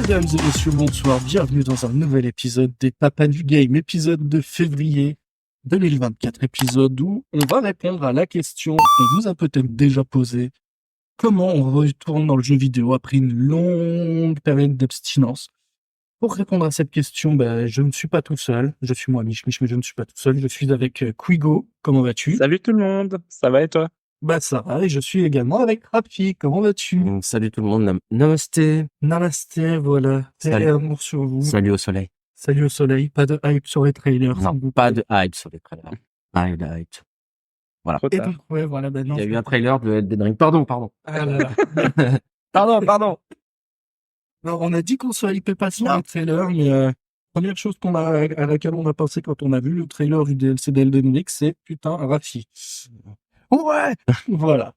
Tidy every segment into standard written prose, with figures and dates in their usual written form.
Mesdames et messieurs, bonsoir, bienvenue dans un nouvel épisode des Papas du Game, épisode de février 2024, épisode où on va répondre à la question qu'on vous a peut-être déjà posée. Comment on retourne dans le jeu vidéo après une longue période d'abstinence? Pour répondre à cette question, je ne suis pas tout seul. Je suis moi, Mich, mais je ne suis pas tout seul. Je suis avec Quigo. Comment vas-tu? Salut tout le monde, ça va et toi? Bah ça va, et je suis également avec Rafi. Comment vas-tu? Salut tout le monde, namasté. Namasté, voilà. Paix et Salut. amour sur vous. Salut au soleil. Salut au soleil. Pas de hype sur les trailers. Non, s'il vous pas plaît. de hype sur les trailers. Pas de hype. Voilà. Trop Et tard. donc, ouais, voilà, Il y a eu un trailer de Elden Ring. Pardon. Ah là là. Pardon. Alors, on a dit qu'on se hypait pas sur un trailer, mais première chose à laquelle on a pensé quand on a vu le trailer du DLC d'Elden Ring, c'est putain, Rafi. Ouais! Voilà.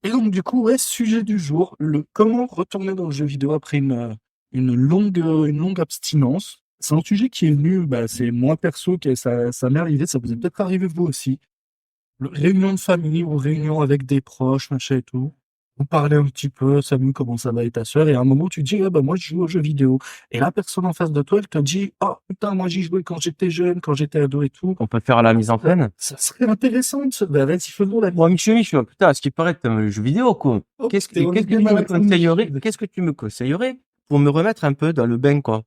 Et donc, du coup, ouais, sujet du jour, comment retourner dans le jeu vidéo après une longue abstinence. C'est un sujet qui est venu, c'est moi perso, ça m'est arrivé, ça vous est peut-être arrivé vous aussi. Réunion de famille ou réunion avec des proches, machin et tout. Vous parlez un petit peu, salut, comment ça va et ta sœur, et à un moment tu dis, moi je joue aux jeux vidéo. Et la personne en face de toi, elle te dit, oh putain, moi j'y jouais quand j'étais jeune, quand j'étais ado et tout. On peut faire la mise en scène. Ça serait intéressant de se, vas-y, faisons la Bon, Michel, putain, à ce qui paraît, t'aimes le jeu vidéo, quoi. Oh, Qu'est-ce que t'es tu bien me malade. conseillerais pour me remettre un peu dans le bain, quoi?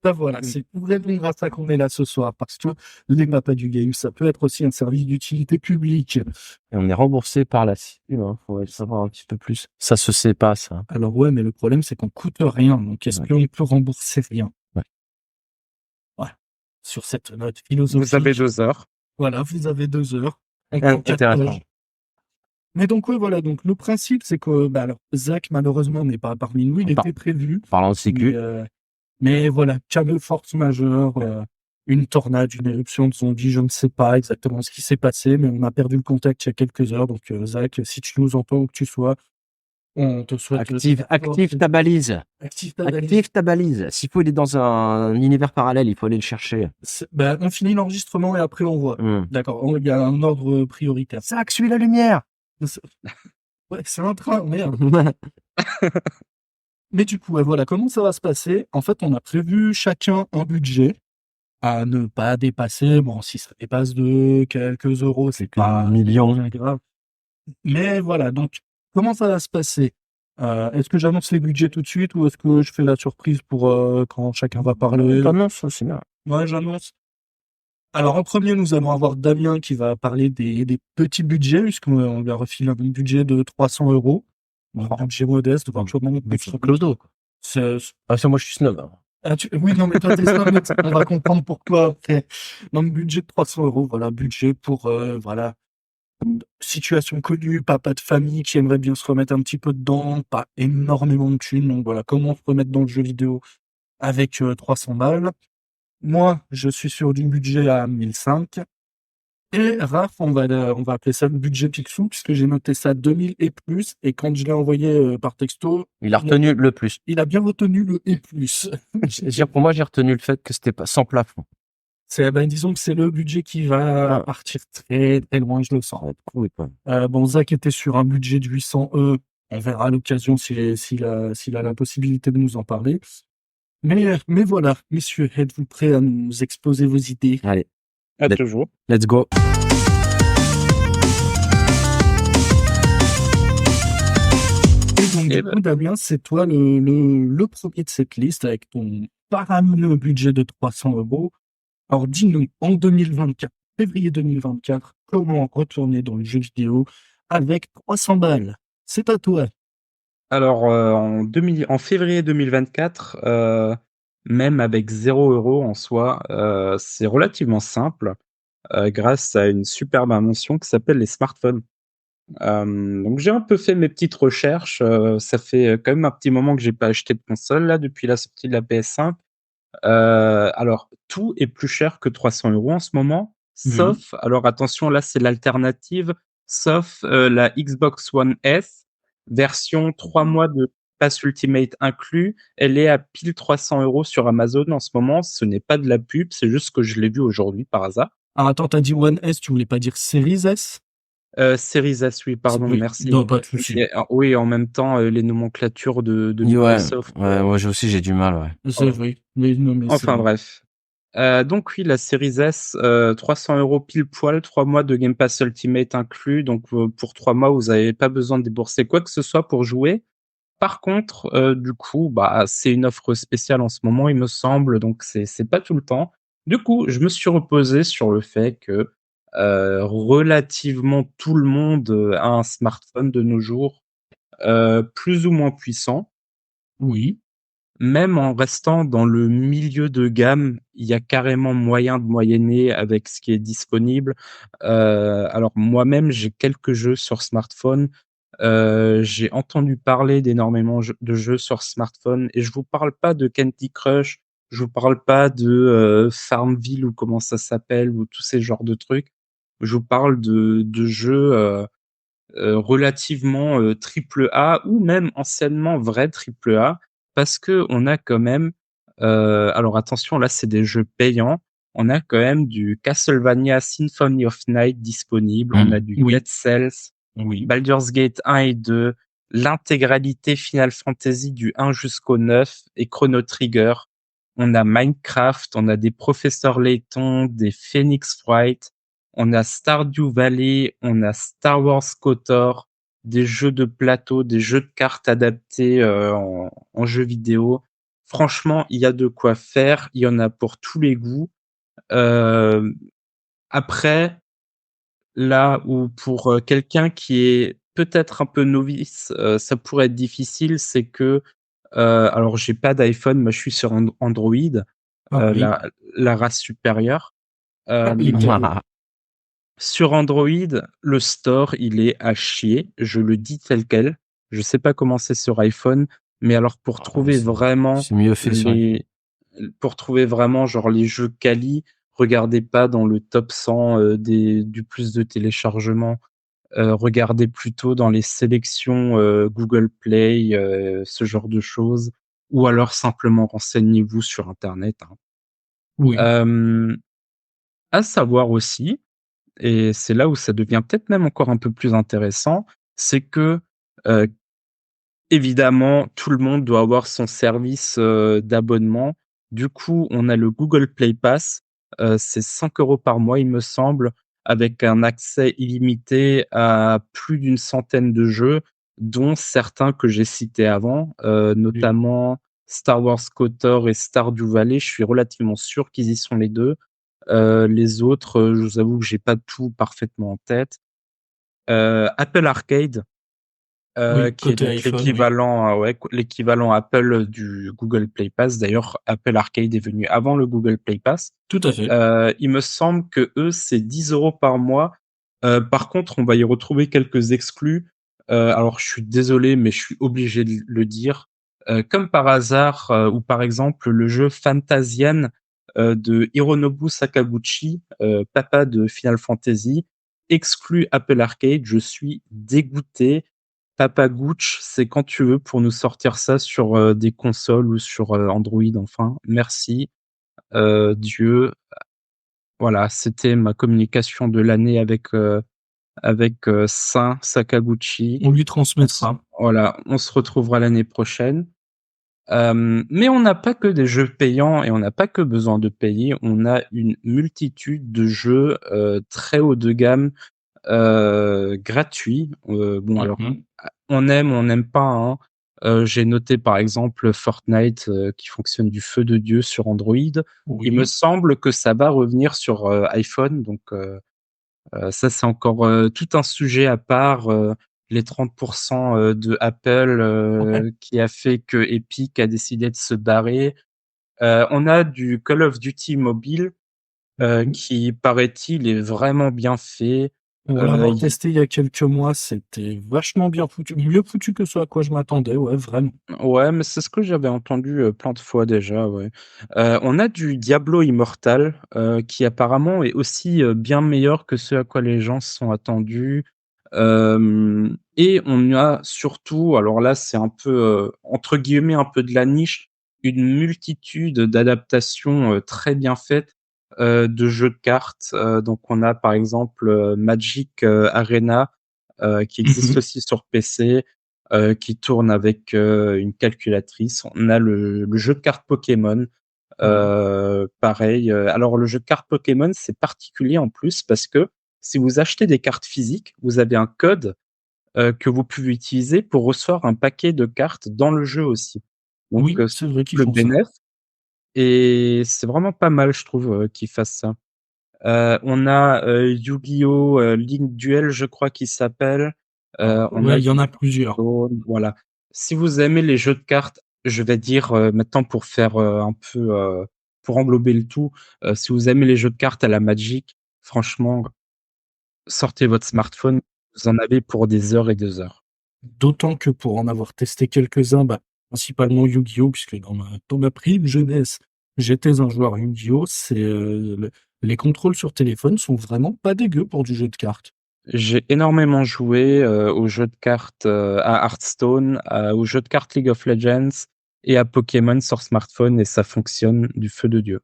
Voilà, c'est pour répondre à ça qu'on est là ce soir, parce que les Papas du Game, ça peut être aussi un service d'utilité publique. Et on est remboursé par la CIU, hein. Faut savoir un petit peu plus. Ça se sait pas, ça. Alors ouais, mais le problème c'est qu'on coûte rien, donc est-ce qu'on peut rembourser rien? Ouais. Ouais. Sur cette note philosophique. Vous avez 2 heures. Voilà, vous avez 2 heures. On prend 4 Intéressant. pages. Mais donc, ouais, voilà. Donc, le principe, c'est que, alors, Zach, malheureusement, n'est pas parmi nous. Il était prévu. Parlant de sécu. Mais voilà, cas de force majeure, une tornade, une éruption de zombies, je ne sais pas exactement ce qui s'est passé, mais on a perdu le contact il y a quelques heures. Donc, Zach, si tu nous entends où que tu sois, on te souhaite... Active ta balise. Active ta balise. Active ta balise. S'il faut, il est dans un univers parallèle, il faut aller le chercher. On finit l'enregistrement et après on voit. D'accord, il y a un ordre prioritaire. Zach, suis la lumière. Ouais, c'est un train, merde. Mais du coup, voilà, comment ça va se passer? En fait, on a prévu chacun un budget à ne pas dépasser. Bon, si ça dépasse de quelques euros, c'est pas million. bien grave. Mais voilà, donc, comment ça va se passer? Est-ce que j'annonce les budgets tout de suite ou est-ce que je fais la surprise pour quand chacun va parler? J'annonce, c'est bien. Ouais, j'annonce. Alors, en premier, nous allons avoir Damien qui va parler des petits budgets, puisqu'on lui a refilé un budget de 300 €. Un budget modeste, éventuellement. C'est clodo. Moi, je suis snob. Hein. Oui, non, mais toi, t'es snob, mais on va comprendre pourquoi après. Donc, budget de 300 €, voilà, budget pour, voilà, situation connue, papa de famille qui aimerait bien se remettre un petit peu dedans, pas énormément de thunes, donc voilà, comment se remettre dans le jeu vidéo avec 300 balles. Moi, je suis sur du budget à 1005. Et Raph, on va appeler ça le budget Picsou, puisque j'ai noté ça 2000 et plus, et quand je l'ai envoyé par texto, Il a retenu le plus. il a bien retenu le et plus. Pour moi, j'ai retenu le fait que c'était pas sans plafond. Disons que c'est le budget qui va partir très très loin, je le sens. Oui, quoi. Zach était sur un budget de 800 €. On verra à l'occasion s'il a la possibilité de nous en parler. Mais voilà, messieurs, êtes-vous prêts à nous exposer vos idées? Allez, Toujours. let's go. Et donc, du coup, Damien, c'est toi le premier de cette liste avec ton faramineux budget de 300 €. Alors, dis-nous, en 2024, février 2024, comment retourner dans le jeu vidéo avec 300 balles? C'est à toi. Alors, en février 2024, même avec 0 € en soi, c'est relativement simple, grâce à une superbe invention qui s'appelle les smartphones. Donc j'ai un peu fait mes petites recherches, ça fait quand même un petit moment que j'ai pas acheté de console là, depuis la sortie de la PS5. Alors tout est plus cher que 300 € en ce moment, sauf alors attention, là c'est l'alternative, sauf, la Xbox One S, version 3 mois de pass Ultimate inclus. Elle est à pile 300 € sur Amazon en ce moment. Ce n'est pas de la pub, c'est juste que je l'ai vu aujourd'hui par hasard. Alors, attends, t'as dit One S, tu voulais pas dire Series S? Series S, oui, pardon, Oui, merci. non, pas de souci. Oui, en même temps, les nomenclatures de Ouais, Microsoft. moi j'ai du mal, ouais. C'est vrai. Mais non, mais c'est Enfin vrai. bref. Donc oui, la Series S, 300 € pile poil, 3 mois de Game Pass Ultimate inclus. Donc pour 3 mois, vous avez pas besoin de débourser quoi que ce soit pour jouer. Par contre, du coup, bah, c'est une offre spéciale en ce moment, il me semble, donc c'est pas tout le temps. Du coup, je me suis reposé sur le fait que, relativement tout le monde, a un smartphone de nos jours, plus ou moins puissant. Oui. Même en restant dans le milieu de gamme, il y a carrément moyen de moyenner avec ce qui est disponible. Alors moi-même, j'ai quelques jeux sur smartphone. J'ai entendu parler d'énormément de jeux sur smartphone et je vous parle pas de Candy Crush, je vous parle pas de, Farmville ou comment ça s'appelle ou tous ces genres de trucs. Je vous parle de jeux, relativement, triple A ou même anciennement vrai triple A parce que on a quand même, alors attention là c'est des jeux payants, on a quand même du Castlevania Symphony of Night disponible, on a du Oui. Dead Cells, Oui. Baldur's Gate 1 et 2, l'intégralité Final Fantasy du 1 jusqu'au 9 et Chrono Trigger. On a Minecraft, on a des Professeur Layton, des Phoenix Wright, on a Stardew Valley, on a Star Wars KOTOR, des jeux de plateau, des jeux de cartes adaptés en jeux vidéo. Franchement, il y a de quoi faire, il y en a pour tous les goûts. Euh, Après, là où pour quelqu'un qui est peut-être un peu novice, ça pourrait être difficile, c'est que, alors j'ai pas d'iPhone, moi je suis sur Android, Pareil. la race supérieure. Les Hem cadeaux. Sur Android, le store, il est à chier, je le dis tel quel. Je sais pas comment c'est sur iPhone, mais alors C'est mieux fait sur iPhone. pour trouver vraiment genre les jeux quali, regardez pas dans le top 100, du plus de téléchargements, regardez plutôt dans les sélections, Google Play, ce genre de choses ou alors simplement renseignez-vous sur internet, hein. Oui. Hem, à savoir aussi, et c'est là où ça devient peut-être même encore un peu plus intéressant, c'est que, heu, évidemment, tout le monde doit avoir son service, d'abonnement. Du coup, on a le Google Play Pass, c'est 5 € par mois, il me semble, avec un accès illimité à plus d'une centaine de jeux, dont certains que j'ai cités avant, Oui. notamment Star Wars KOTOR et Stardew Valley. Je suis relativement sûr qu'ils y sont les 2. Les autres, je vous avoue que j'ai pas tout parfaitement en tête. Apple Arcade, Oui. qui est Côté donc iPhone, oui. l'équivalent, ouais, l'équivalent Apple du Google Play Pass. D'ailleurs, Apple Arcade est venu avant le Google Play Pass. Tout à fait. Il me semble que eux c'est 10 € par mois. Par contre, on va y retrouver quelques exclus. Alors je suis désolé, mais je suis obligé de le dire. Comme par hasard, ou par exemple le jeu Fantasian, de Hironobu Sakaguchi, papa de Final Fantasy, exclu Apple Arcade. Je suis dégoûté. Papa Gooch, c'est quand tu veux pour nous sortir ça sur, des consoles ou sur, Android enfin. Merci, Dieu. Voilà, c'était ma communication de l'année avec Saint Sakaguchi. On lui On se transmettra. Voilà, on se retrouvera l'année prochaine. Mais on n'a pas que des jeux payants et on n'a pas que besoin de payer. On a une multitude de jeux, très haut de gamme, gratuits. Bon alors, Mmh. on aime, on n'aime pas, hein. J'ai noté par exemple Fortnite, qui fonctionne du feu de Dieu sur Android. Il me Oui. semble que ça va revenir sur, iPhone, donc ça c'est encore, tout un sujet à part, les 30 de Apple, Ouais. qui a fait que Epic a décidé de se barrer. On a du Call of Duty mobile, Oui. qui paraît-il est vraiment bien fait. Pour l'avoir Il testé il y a quelques mois, c'était vachement bien foutu. Mieux foutu que ce à quoi je m'attendais, ouais, vraiment. Ouais, mais c'est ce que j'avais entendu, plein de fois déjà, ouais. On a du Diablo Immortal, qui apparemment est aussi, bien meilleur que ce à quoi les gens se sont attendus. Et on a surtout, alors là, c'est un peu, entre guillemets, «un peu de la niche», une multitude d'adaptations, très bien faites. de jeux de cartes. Donc on a par exemple Magic Arena qui existe aussi sur PC, qui tourne avec une calculatrice. On a le jeu de cartes Pokémon. Pareil. Alors le jeu de cartes Pokémon, c'est particulier en plus parce que si vous achetez des cartes physiques, vous avez un code que vous pouvez utiliser pour recevoir un paquet de cartes dans le jeu aussi. Donc Oui, c'est c'est vrai qu'ils le font ça. bénéf et c'est vraiment pas mal, je trouve, qu'ils fassent ça. On a Yu-Gi-Oh! Link Duel, je crois qu'il s'appelle. On a Ouais, il y en a plusieurs. Hearthstone, voilà. Si vous aimez les jeux de cartes, je vais dire maintenant pour faire un peu pour englober le tout, si vous aimez les jeux de cartes à la Magic, franchement, sortez votre smartphone, vous en avez pour des heures et des heures. D'autant que pour en avoir testé quelques-uns, principalement Yu-Gi-Oh! Puisque dans ma prime jeunesse, j'étais un joueur Yu-Gi-Oh! Les contrôles sur téléphone sont vraiment pas dégueux pour du jeu de cartes. J'ai énormément joué aux jeux de cartes à Hearthstone, aux jeux de cartes League of Legends et à Pokémon sur smartphone et ça fonctionne du feu de Dieu.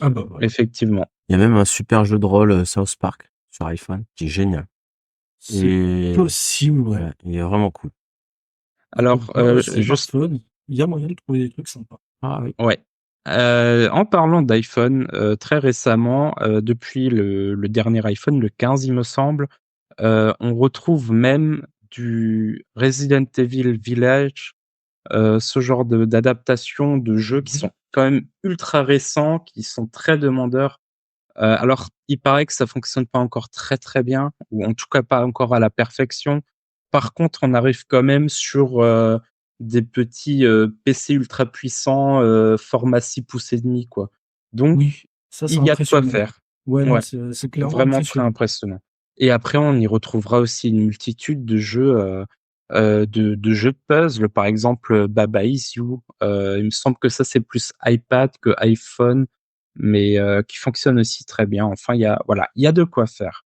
Ah bah voilà. Effectivement. Il y a même un super jeu de rôle South Park sur iPhone qui est génial. C'est Et possible, ouais. ouais, il est vraiment cool. Alors, Donc, ouais, juste smartphone, il y a moyen de trouver des trucs sympas. Ah oui. ouais. En parlant d'iPhone, très récemment, depuis le dernier iPhone, le 15 il me semble, on retrouve même du Resident Evil Village, ce genre d'adaptation de jeux qui sont quand même ultra récents, qui sont très demandeurs. Alors, il paraît que ça fonctionne pas encore très, très bien ou en tout cas pas encore à la perfection. Par contre, on arrive quand même sur, des petits, PC ultra puissants, format 6 pouces et demi, quoi. Donc Oui, ça c'est il y a de quoi impressionnant. faire. Ouais, non, Ouais, c'est clairement vraiment très impressionnant. impressionnant et après on y retrouvera aussi une multitude de jeux, de jeux de puzzle, par exemple, Baba Is You. Il me semble que ça, c'est plus iPad que iPhone, mais qui fonctionne aussi très bien. Enfin, il y a de quoi faire.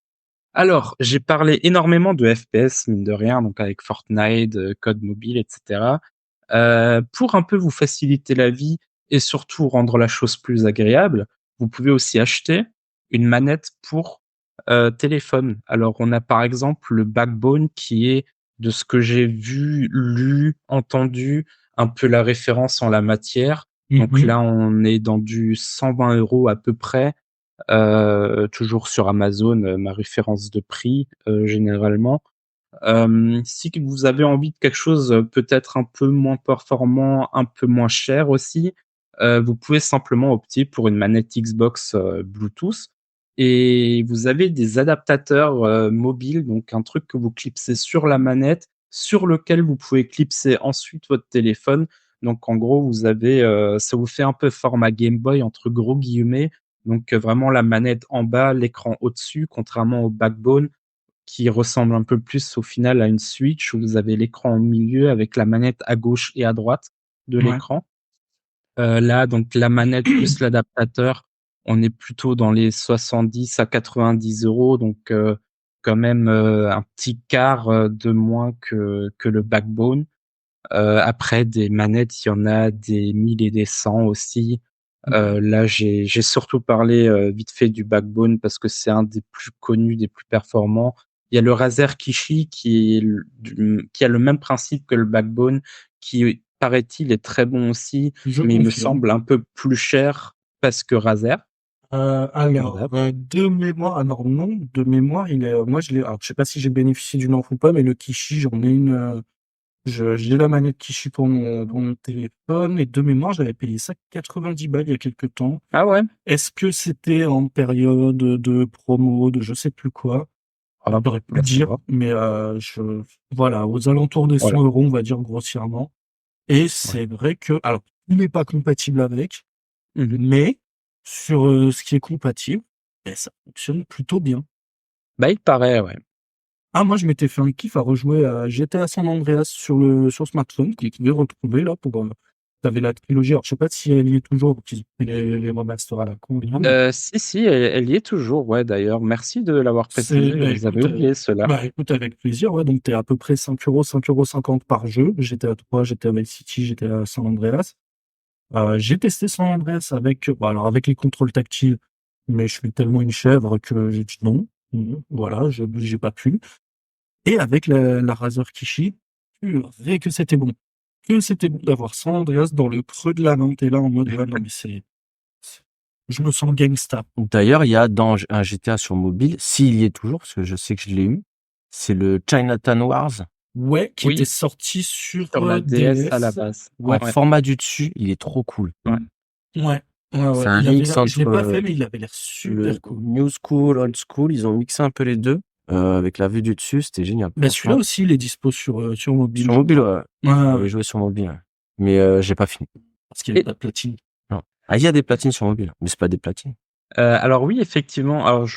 Alors, j'ai parlé énormément de FPS, mine de rien, donc avec Fortnite, COD Mobile et cetera. Pour un peu vous faciliter la vie et surtout rendre la chose plus agréable, vous pouvez aussi acheter une manette pour, téléphone. Alors on a par exemple le Backbone qui est, de ce que j'ai vu, lu, entendu, un peu la référence en la matière. Donc Mmh. là, on est dans du 120 € à peu près, toujours sur Amazon, ma référence de prix, généralement. Si vous avez envie de quelque chose, peut-être un peu moins performant, un peu moins cher aussi, vous pouvez simplement opter pour une manette Xbox, Bluetooth et vous avez des adaptateurs, mobiles, donc un truc que vous clipsez sur la manette, sur lequel vous pouvez clipser ensuite votre téléphone. Donc en gros, vous avez, ça vous fait un peu format Game Boy entre gros guillemets, donc vraiment la manette en bas, l'écran au-dessus, contrairement au Backbone qui ressemble un peu plus au final à une Switch où vous avez l'écran au milieu avec la manette à gauche et à droite de Ouais. l'écran. Là, donc la manette plus l'adaptateur, on est plutôt dans les 70 à 90 €, donc quand même, un petit quart, de moins que le Backbone. Après des manettes, il y en a des 1000 et des 100 aussi. Là, j'ai surtout parlé, vite fait du Backbone parce que c'est un des plus connus, des plus performants. Il y a le Razer Kishi qui a le même principe que le Backbone, qui paraît-il est très bon aussi, Je mais il me confirme. semble un peu plus cher parce que Razer. Alors, Voilà. de mémoire, alors non, de mémoire, moi je l'ai, alors je sais pas si j'ai bénéficié d'une offre ou pas, mais le Kishi, j'en ai une, j'ai la manette Kishi pour mon téléphone, et de mémoire, j'avais payé ça 90 balles il y a quelques temps. Ah ouais? Est-ce que c'était en période de promo, de je sais plus quoi? Je Ah, saurais plus bah, ça dire, va. mais voilà, aux alentours des Voilà. 100 euros, on va dire grossièrement. Et Ouais. c'est vrai que, alors, tout n'est pas compatible avec, Mmh. mais sur ce qui est compatible, ça fonctionne plutôt bien. Bah, il paraît, ouais. Ah, moi, je m'étais fait un kiff à rejouer à GTA San Andreas sur smartphone, que tu pouvais retrouver là pour. T'avais la trilogie. Alors, je sais pas si elle y est toujours, parce qu'ils ont fait les remasters à la con, mais Si, si, elle y est toujours, ouais, d'ailleurs. Merci de l'avoir précisé, je les avais écoute, oubliés ceux-là. écoute, avec plaisir, ouais. Donc, t'es à peu près 5 €, 5,50 € par jeu. GTA 3, GTA Vice City, GTA San Andreas. J'ai testé San Andreas avec, alors avec les contrôles tactiles. mais je suis tellement une chèvre que j'ai dit non. Voilà, j'ai pas pu. Et avec la Razer Kishi, purée que c'était bon. Que c'était bon d'avoir San Andreas dans le creux de la main. T'es là en mode, ouais, non, mais je me sens gangsta. D'ailleurs, il y a dans un GTA sur mobile, s'il y est toujours, parce que je sais que je l'ai eu, c'est le Chinatown Wars. Ouais, qui était Oui, sorti sur sur la DS à la DS. base. Ouais, En format du dessus, il est trop cool. Ouais. ouais, ouais. C'est un mix Je l'ai entre pas fait, mais il avait l'air le super cool. new school, old school. Ils ont mixé un peu les deux. Avec la vue du dessus, c'était génial. Mais celui-là Franchement. aussi, il est dispo sur mobile. Sur mobile, ouais. Ouais, J'avais ouais, joué sur mobile, ouais. Mais j'ai pas fini. parce qu'il n'y avait Et pas de platine. Non. Ah, il y a des platines sur mobile, mais c'est pas des platines. alors oui, effectivement, alors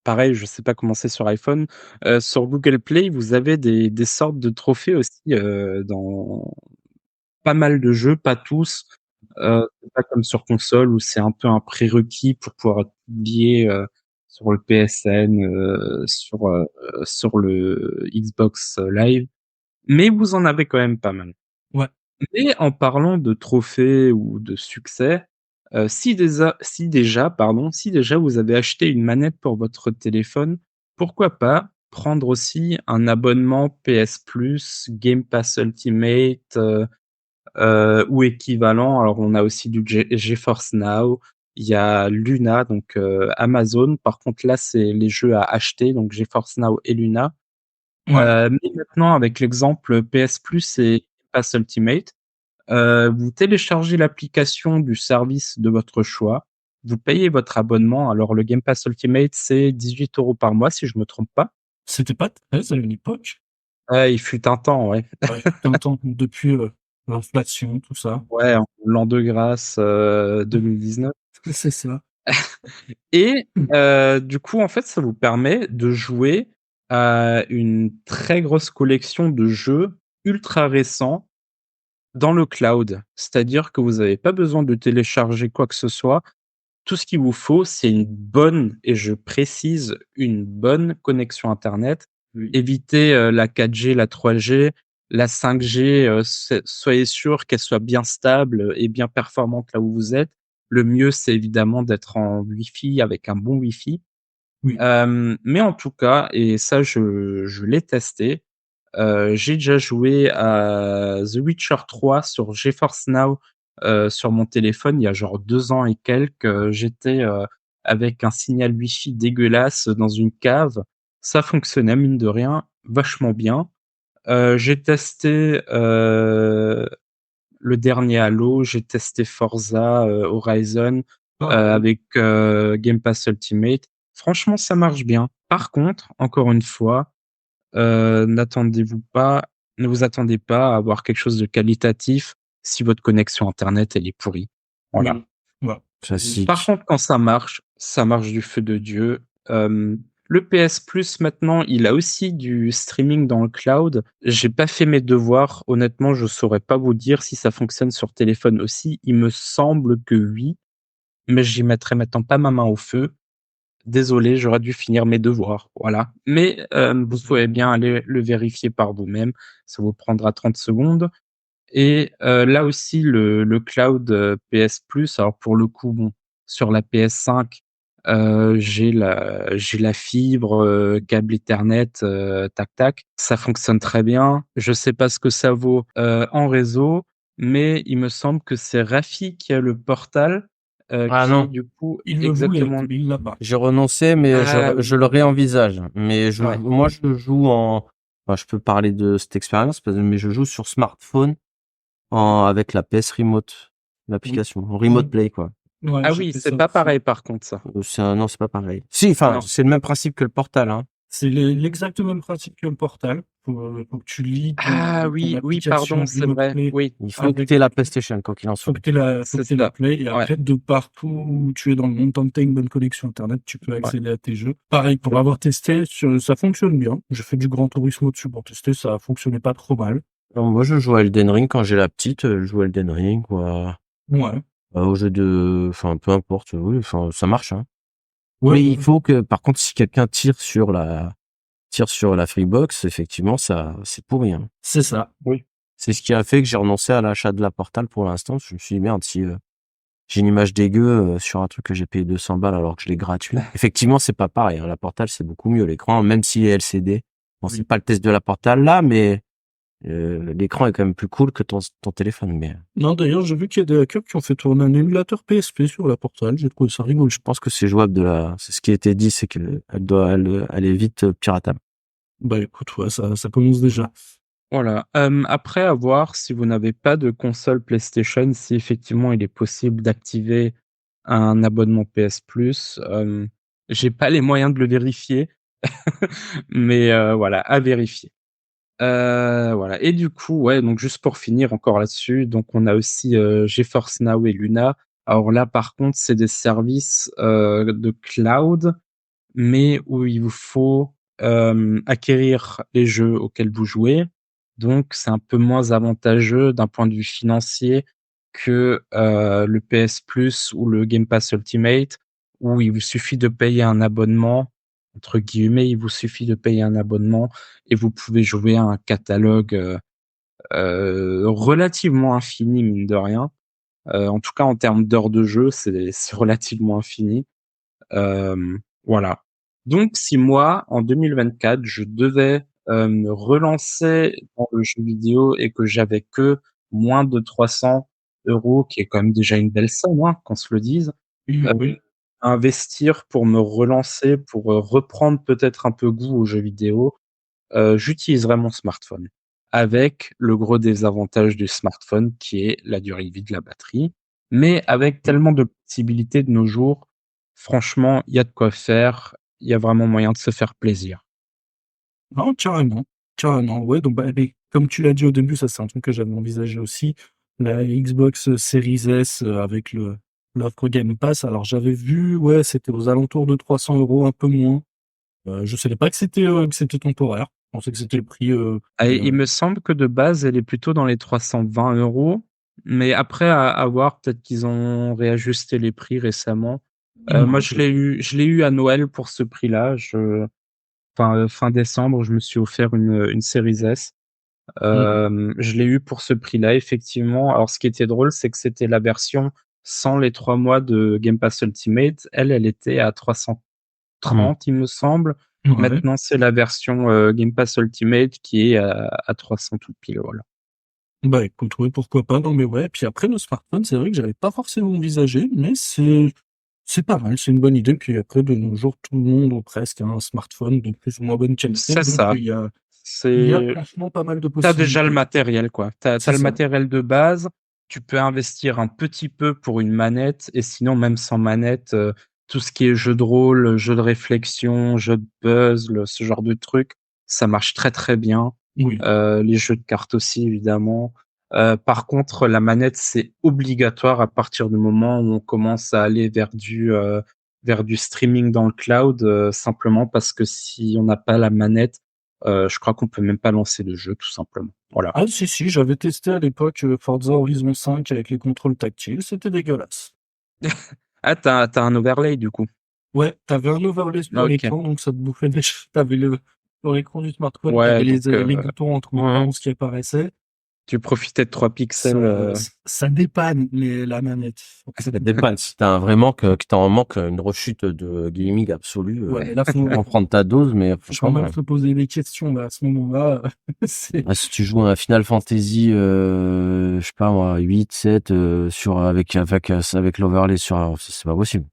pareil, je sais pas comment c'est sur iPhone. Sur Google Play, vous avez des sortes de trophées aussi, dans pas mal de jeux, pas tous. C'est pas comme sur console où c'est un peu un prérequis pour pouvoir être publié, sur le PSN, sur le Xbox Live, mais vous en avez quand même pas mal. Ouais. Mais en parlant de trophées ou de succès, si déjà vous avez acheté une manette pour votre téléphone, pourquoi pas prendre aussi un abonnement PS Plus, Game Pass Ultimate, ou équivalent. Alors on a aussi du GeForce Now, il y a Luna, donc Amazon. Par contre là, c'est les jeux à acheter, donc GeForce Now et Luna. Ouais. Mais maintenant avec l'exemple PS Plus et Game Pass Ultimate, vous téléchargez l'application du service de votre choix, vous payez votre abonnement. Alors le Game Pass Ultimate, c'est 18 € par mois si je me trompe pas. C'était pas 13 à une époque. Il fut un temps, ouais. Ouais, tout un temps, depuis l'inflation, tout ça. Ouais, en l'an de grâce, 2019. C'est ça. Et du coup, en fait, ça vous permet de jouer à une très grosse collection de jeux ultra récents dans le cloud. C'est-à-dire que vous avez pas besoin de télécharger quoi que ce soit. Tout ce qu'il vous faut, c'est une bonne, et je précise, une bonne connexion internet. Oui. Évitez, la 4G, la 3G, la 5G, soyez sûr qu'elle soit bien stable et bien performante là où vous êtes. Le mieux, c'est évidemment d'être en Wi-Fi avec un bon Wi-Fi. Oui. Mais en tout cas, et ça je l'ai testé, j'ai déjà joué à The Witcher 3 sur GeForce Now, sur mon téléphone il y a genre 2 ans et quelques. J'étais, avec un signal Wi-Fi dégueulasse dans une cave. Ça fonctionnait mine de rien vachement bien. J'ai testé, le dernier Halo, j'ai testé Forza, Horizon, Ah, ouais. avec, Game Pass Ultimate. Franchement, ça marche bien. Par contre, encore une fois, n'attendez-vous pas ne vous attendez pas à avoir quelque chose de qualitatif si votre connexion internet, elle est pourrie. Voilà. Oui. Ouais. Par Classique. contre, quand ça marche du feu de Dieu. Le PS Plus maintenant, il a aussi du streaming dans le cloud. J'ai pas fait mes devoirs. Honnêtement, je saurais pas vous dire si ça fonctionne sur téléphone aussi. Il me semble que oui, mais j'y mettrai maintenant pas ma main au feu. Désolé, j'aurais dû finir mes devoirs, voilà. Mais vous pouvez bien aller le vérifier par vous-même. Ça vous prendra 30 secondes. Et là aussi le cloud, PS Plus, alors pour le coup, bon, sur la PS5, j'ai la fibre, câble Ethernet, tac tac, ça fonctionne très bien. Je sais pas ce que ça vaut, en réseau, mais il me semble que c'est Rafi qui a le Portal, Ah qui non, du coup Il le voulait, exactement. mais il l'a pas. j'ai renoncé, mais Ah oui, je le réenvisage. Mais ouais. moi, je joue enfin, je peux parler de cette expérience, mais je joue sur smartphone avec la PS Remote, Oui. l'application, Remote Play, quoi. Ouais, Ah j'ai oui, fait c'est ça pas aussi. pareil par contre ça. Non, c'est pas pareil. Si, enfin, Non. c'est le même principe que le Portal, hein. C'est l'exact même principe que le Portal. Faut que tu lis Ah ton oui, oui, application pardon, c'est Remote vrai. Play Oui, Il faut que avec. tu aies la PlayStation, quoi qu'il en soit. Faut que c'est t'aies la ça. Play et Ouais, après, de partout où tu es dans le monde, tant que t'as une bonne connexion Internet, tu peux ouais. accéder à tes jeux. Pareil, pour avoir testé, ça fonctionne bien. J'ai fait du Gran Turismo dessus pour tester, ça fonctionnait pas trop mal. Alors, moi, je joue à Elden Ring quand j'ai la petite, je joue à Elden Ring, quoi. Ouais. Au jeu enfin, peu importe, oui, enfin, ça marche, hein. Ouais, Mais ouais, il faut que, par contre, si quelqu'un tire sur la Freebox, effectivement, c'est pourri, hein. c'est ça. Oui. C'est ce qui a fait que j'ai renoncé à l'achat de la Portal pour l'instant. Je me suis dit, merde, j'ai une image dégueu sur un truc que j'ai payé 200 balles alors que je l'ai gratuit. Effectivement, c'est pas pareil, hein. La Portal, c'est beaucoup mieux l'écran, même s'il est LCD. Bon, c'est Oui. pas le test de la Portal là, mais l'écran est quand même plus cool que ton téléphone. Mais Non, d'ailleurs, j'ai vu qu'il y a des hackers qui ont fait tourner un émulateur PSP sur la Portal. J'ai trouvé ça rigolo. je pense que c'est jouable c'est ce qui a été dit, c'est qu'elle elle est vite piratable. Bah écoute, ouais, ça commence déjà. Voilà. Après, à voir si vous n'avez pas de console PlayStation, si effectivement il est possible d'activer un abonnement PS Plus. J'ai pas les moyens de le vérifier, mais voilà, à vérifier. Voilà. Et du coup, ouais, donc juste pour finir encore là-dessus, donc on a aussi GeForce Now et Luna. Alors là, par contre, c'est des services de cloud, mais où il vous faut acquérir les jeux auxquels vous jouez. Donc, c'est un peu moins avantageux d'un point de vue financier que le PS Plus ou le Game Pass Ultimate, où il vous suffit de payer un abonnement, entre guillemets, il vous suffit de payer un abonnement et vous pouvez jouer à un catalogue relativement infini, mine de rien. En tout cas, en termes d'heures de jeu, c'est relativement infini. Voilà. Donc si moi, en 2024, je devais, me relancer dans le jeu vidéo et que j'avais que moins de 300 €, qui est quand même déjà une belle somme, hein, qu'on se le dise, Oui. à investir pour me relancer, pour, reprendre peut-être un peu goût aux jeux vidéo, j'utiliserais mon smartphone. Avec le gros désavantage du smartphone qui est la durée de vie de la batterie. Mais avec tellement de possibilités de nos jours, franchement, il y a de quoi faire. Il y a vraiment moyen de se faire plaisir. Non, carrément, carrément. Ouais, donc bah, mais comme tu l'as dit au début, ça c'est un truc que j'avais envisagé aussi. La Xbox Series S avec l'offre Game Pass. Alors j'avais vu, ouais, c'était aux alentours de 300 €, un peu moins. Je savais pas que c'était temporaire. Je pensais que c'était le prix. Ah, Mais, il me semble que de base, elle est plutôt dans les 320 €. Mais après, à voir, peut-être qu'ils ont réajusté les prix récemment. Moi, ouais, je l'ai eu à Noël pour ce prix-là. Fin décembre, je me suis offert une Series S. mm, Je l'ai eu pour ce prix-là, effectivement. Alors, ce qui était drôle, c'est que c'était la version sans les 3 mois de Game Pass Ultimate. Elle était à Mmh. 330, il me semble. ouais. Maintenant, c'est la version Game Pass Ultimate qui est à 300 tout pile, voilà. Bah écoute, oui, pourquoi pas. Non mais ouais. Puis après le smartphone, c'est vrai que j'avais pas forcément envisagé, mais c'est pas mal, c'est une bonne idée. Puis après, de nos jours, tout le monde ou presque a un smartphone de plus ou moins bonne qualité. C'est Donc ça. il y a C'est franchement pas mal de T'as déjà le possibilités. matériel, quoi. T'as C'est le ça. matériel de base, tu peux investir un petit peu pour une manette et sinon même sans manette, tout ce qui est jeu de rôle, jeu de réflexion, jeu de puzzle, ce genre de trucs, ça marche très, très bien. Oui. Les jeux de cartes aussi évidemment. Par contre, la manette, c'est obligatoire à partir du moment où on commence à aller vers du streaming dans le cloud, simplement parce que si on n'a pas la manette, je crois qu'on peut même pas lancer le jeu tout simplement. Voilà. Ah si, si, j'avais testé à l'époque Forza Horizon 5 avec les contrôles tactiles, c'était dégueulasse. Ah, t'as un overlay du coup? Ouais, t'avais un overlay sur OK. l'écran, donc ça te bouffait des t'avais sur l'écran du smartphone, t'avais Ouais, donc les boutons en Mmh. transparence qui apparaissaient. tu profitais de 3 pixels, Ça dépanne la manette. Ça dépanne. Si t'as un vrai manque, que t'es en manque, une rechute de gaming absolue, Ouais, mais là, tu peux en prendre ta dose, mais faut franchement, même se poser des questions, là, à ce moment-là, c'est si tu joues à un Final Fantasy, je sais pas moi, 8, 7, sur avec l'overlay sur, c'est pas possible.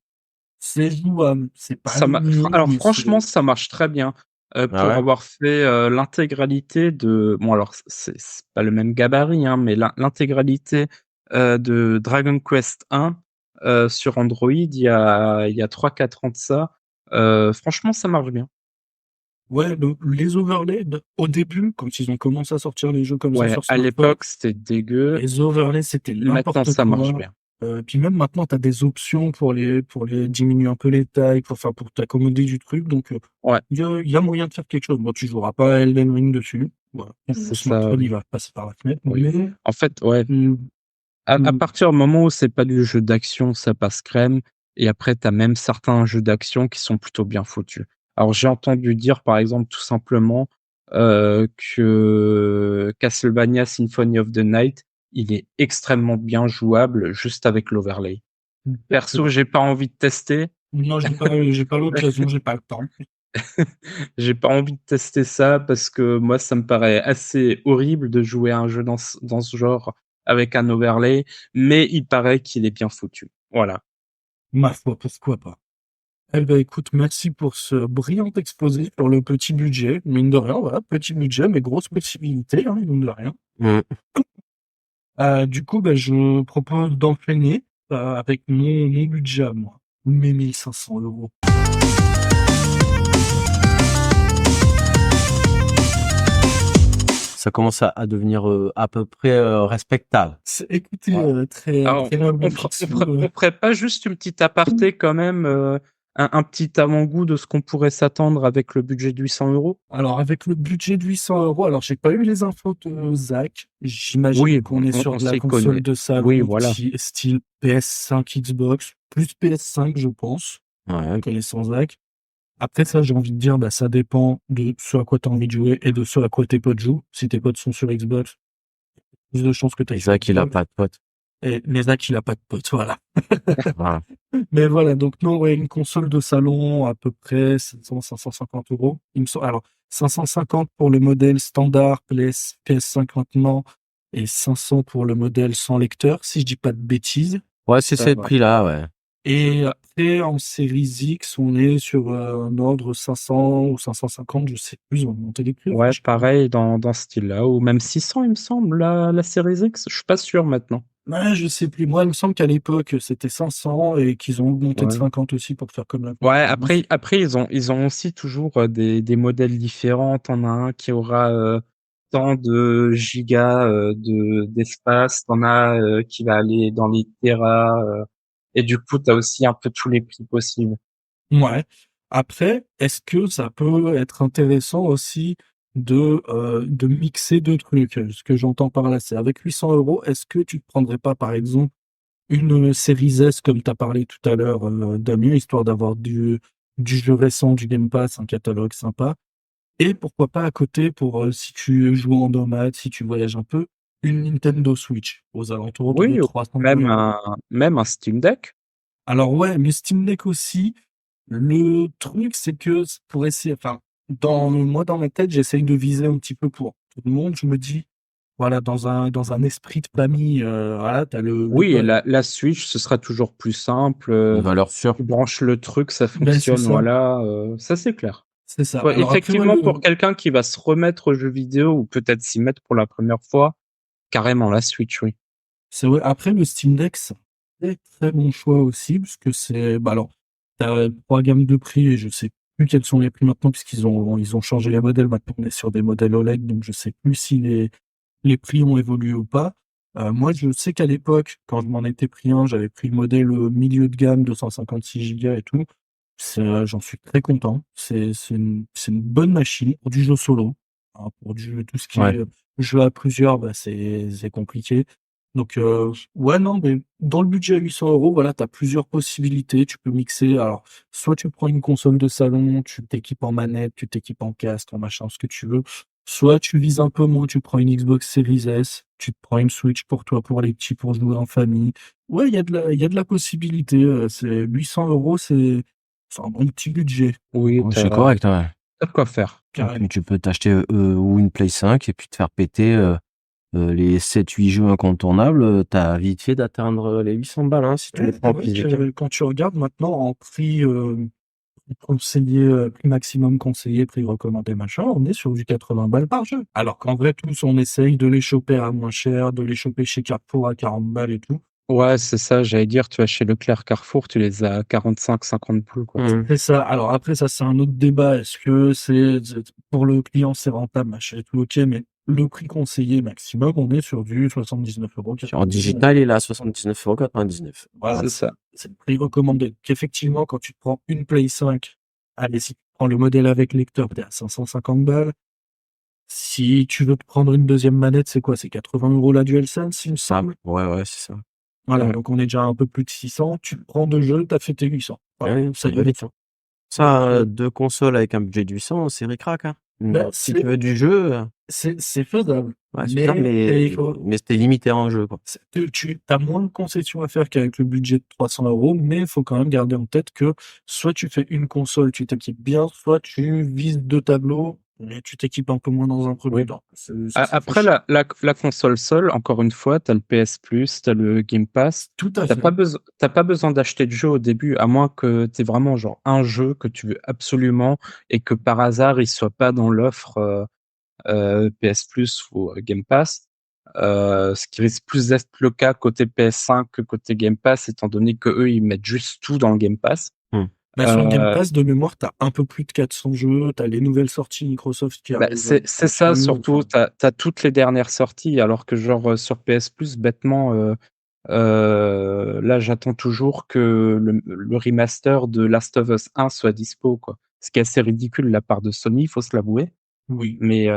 c'est jouable, c'est pas ça le ma fran mieux, alors mais franchement, c'est ça marche très bien. Ah Pour ouais? avoir fait, l'intégralité de bon alors c'est pas le même gabarit, hein, mais l'intégralité, de Dragon Quest 1, sur Android, il y a 3-4 ans de ça, franchement ça marche bien. ouais, les overlays, au début, quand ils ont commencé à sortir les jeux comme ça Ouais, sur à smartphone, l'époque, c'était dégueu, les overlays, c'était maintenant n'importe ça marche quoi. bien. Puis même maintenant, tu as des options pour les diminuer un peu les tailles, pour t'accommoder du truc. Donc, Ouais, il y a moyen de faire quelque chose. Bon, tu joueras pas à Elden Ring dessus. Voilà. Le c'est ça, smartphone, il va passer par la fenêtre. oui. Mais, En fait, ouais, mmh, à mmh, partir du moment où c'est pas du jeu d'action, ça passe crème et après tu as même certains jeux d'action qui sont plutôt bien foutus. Alors j'ai entendu dire par exemple tout simplement, que Castlevania Symphony of the Night, il est extrêmement bien jouable juste avec l'overlay. Perso, j'ai pas envie de tester. Non, j'ai pas l'occasion, j'ai pas le temps. J'ai pas envie de tester ça parce que moi, ça me paraît assez horrible de jouer à un jeu dans ce genre avec un overlay, mais il paraît qu'il est bien foutu. Voilà. Ma foi, pourquoi pas. Eh ben, écoute, merci pour ce brillant exposé sur le petit budget. Mine de rien, voilà, petit budget, mais grosse possibilité, hein, mine de rien. Mm. Du coup, ben, je propose d'enchaîner avec mon budget à moi. Mes 1500 euros. Ça commence à devenir à peu près respectable. Écoutez, Ouais. très, Alors, très noble Picsou, on ferait pas juste une petite aparté quand même, un petit avant-goût de ce qu'on pourrait s'attendre avec le budget de 800 euros? Alors, avec le budget de 800 euros, alors j'ai pas eu les infos de Zach. J'imagine Oui, qu'on est sur on de la s'y console connaît. de salon, Oui, voilà. style PS5, Xbox, plus PS5, je pense, Ouais. connaissant Zach. Après ça, j'ai envie de dire, bah, ça dépend de ce à quoi tu as envie de jouer et de ce à quoi tes potes jouent. Si tes potes sont sur Xbox, plus de chances que tu ailles sur Isaac, il a Xbox. pas de pote. Mais Zach, il a pas de potes, voilà. Voilà. Mais voilà, donc non, ouais, une console de salon à peu près 700, 550 euros. Alors, 550 pour le modèle standard PS5 maintenant et 500 pour le modèle sans lecteur, si je dis pas de bêtises. Ouais, c'est Ça ce va. prix-là, ouais. Et après, en série X, on est sur un ordre 500 ou 550, je sais plus, on va monter les prix. Ouais, franchement. pareil dans ce style-là, ou même 600, il me semble, la Series X. Je suis pas sûr maintenant. Ouais, je sais plus. Moi, il me semble qu'à l'époque, c'était 500 et qu'ils ont augmenté de Ouais. 50 aussi pour faire comme la Ouais, concurrence. après ils ont aussi toujours des modèles différents. T'en as un qui aura tant de gigas d'espace, t'en as qui va aller dans les téras, et du coup t'as aussi un peu tous les prix possibles. Ouais. Après, est-ce que ça peut être intéressant aussi de mixer deux trucs? Ce que j'entends par là, c'est avec 800 euros, est-ce que tu ne prendrais pas, par exemple, une série S comme tu as parlé tout à l'heure, Damien, histoire d'avoir du jeu récent, du Game Pass, un catalogue sympa, et pourquoi pas à côté, pour si tu joues en nomade, si tu voyages un peu, une Nintendo Switch aux alentours de Oui, ou 300 euros. même un Steam Deck. Alors ouais, mais Steam Deck aussi. Le truc, c'est que pour essayer, enfin, dans ma tête, j'essaye de viser un petit peu pour tout le monde. Je me dis, voilà, dans un esprit de famille, voilà, t'as le Oui, et pote. la Switch, ce sera toujours plus simple. Une valeur sûre. Tu branches le truc, ça Ben, c'est fonctionne, ça, voilà. Ça, c'est clair. c'est ça. Ouais, Alors après, ouais, effectivement, pour quelqu'un qui va se remettre aux jeux vidéo ou peut-être s'y mettre pour la première fois, carrément la Switch, oui. c'est vrai. Après, le Steam Deck, c'est un très, très bon choix aussi, parce que c'est, bah alors, t'as trois gammes de prix et je sais plus quels sont les prix maintenant, puisqu'ils ont changé les modèles. Maintenant, on est sur des modèles OLED, donc je sais plus si les prix ont évolué ou pas. Moi, je sais qu'à l'époque, quand je m'en étais pris un, j'avais pris le modèle milieu de gamme, 256 Go et tout. J'en suis très content. C'est une bonne machine pour du jeu solo. Hein, pour tout ce qui Ouais. est jeu à plusieurs, bah, c'est compliqué. Donc, ouais, non, mais dans le budget à 800 euros, voilà, tu as plusieurs possibilités. Tu peux mixer. Alors, soit tu prends une console de salon, tu t'équipes en manette, tu t'équipes en casque, en machin, ce que tu veux. Soit tu vises un peu moins, tu prends une Xbox Series S, tu te prends une Switch pour toi, pour les petits, pour jouer en famille. Ouais, il y a de la possibilité. C'est 800 euros, c'est un bon petit budget, Oui, Ouais, c'est correct, ouais. t'as de quoi faire. Et puis carrément. tu peux t'acheter ou une Play 5 et puis te faire péter les 7-8 jeux incontournables. T'as vite fait d'atteindre les 800 balles hein, si tu les Ouais, prends en c'est vrai physique. que quand tu regardes maintenant en prix conseillé, prix maximum conseillé, prix recommandé, machin, on est sur du 80 balles par jeu. Alors qu'en vrai, tous, on essaye de les choper à moins cher, de les choper chez Carrefour à 40 balles et tout. Ouais, c'est ça, j'allais dire, tu vas chez Leclerc, Carrefour, tu les as à 45, 50 poules, quoi. Mhm. C'est ça. Alors après, ça, c'est un autre débat. Est-ce que pour le client, c'est rentable, machin et tout, ok, mais le prix conseillé maximum, on est sur du 79 euros. En digital, il est à 79,99 €. Voilà, C'est ça. c'est le prix recommandé. Donc, effectivement, quand tu te prends une Play 5, allez, si tu prends le modèle avec lecteur, t'es à 550 balles. Si tu veux te prendre une deuxième manette, c'est quoi? C'est 80 euros la DualSense, il me Ça, semble. ouais, c'est ça. Voilà, Ouais. donc on est déjà un peu plus de 600. Tu te prends deux jeux, t'as fait tes 800. Voilà, Ouais, ça ça y va est. vite. Hein. Ça, deux consoles avec un budget de 800, c'est ric-rac. Hein. Ben, Si tu veux du jeu, c'est faisable. Ouais, c'est ça, mais c'était limité en jeu, quoi. Tu as moins de concessions à faire qu'avec le budget de 300 €, mais il faut quand même garder en tête que soit tu fais une console, tu t'équipes bien, soit tu vises 2 tableaux, mais tu t'équipes un peu moins dans un premier Oui. temps. Ça fait Après, chier. la console seule, encore une fois, t'as le PS Plus, t'as le Game Pass. Tout à T'as fait. pas besoin d'acheter de jeu au début, à moins que t'aies vraiment genre un jeu que tu veux absolument et que par hasard il soit pas dans l'offre PS Plus ou Game Pass. Ce qui risque plus d'être le cas côté PS5 que côté Game Pass, étant donné que eux ils mettent juste tout dans le Game Pass. Bah, sur le Game Euh, Pass, de mémoire, t'as un peu plus de 400 jeux, t'as les nouvelles sorties Microsoft qui Bah, arrivent c'est ça dessus. surtout, t'as toutes les dernières sorties, alors que genre sur PS Plus, bêtement, là j'attends toujours que le remaster de Last of Us 1 soit dispo, quoi. Ce qui est assez ridicule de la part de Sony, faut se l'avouer. Oui. Mais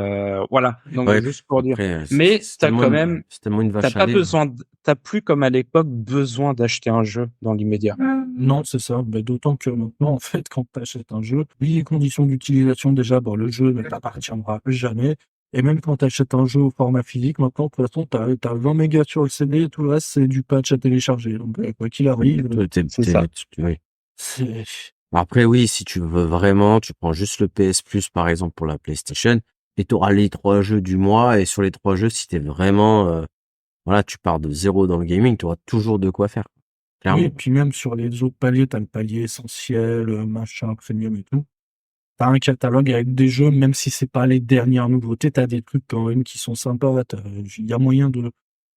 voilà, donc Ouais, juste pour dire. après, Mais c'est t'as tellement quand même, c'est tellement une t'as vache à pas lait. besoin, t'as plus comme à l'époque besoin d'acheter un jeu dans l'immédiat. Non, c'est ça. Bah, d'autant que maintenant, en fait, quand tu achètes un jeu, les conditions d'utilisation, déjà, bon, le jeu ne t'appartiendra jamais. Et même quand tu achètes un jeu au format physique, maintenant, de toute façon, t'as 20 mégas sur le CD et tout le reste, c'est du patch à télécharger. Donc, quoi qu'il arrive, C'est ça. Oui. c'est... Après, oui, si tu veux vraiment, tu prends juste le PS Plus, par exemple, pour la PlayStation, et tu auras les 3 jeux du mois, et sur les 3 jeux, si t'es vraiment, voilà, tu pars de zéro dans le gaming, tu auras toujours de quoi faire. Oui, et Clairement. puis même sur les autres paliers, t'as le palier essentiel, machin, premium et tout. T'as un catalogue avec des jeux, même si c'est pas les dernières nouveautés, t'as des trucs quand même qui sont sympas. Il y a moyen de,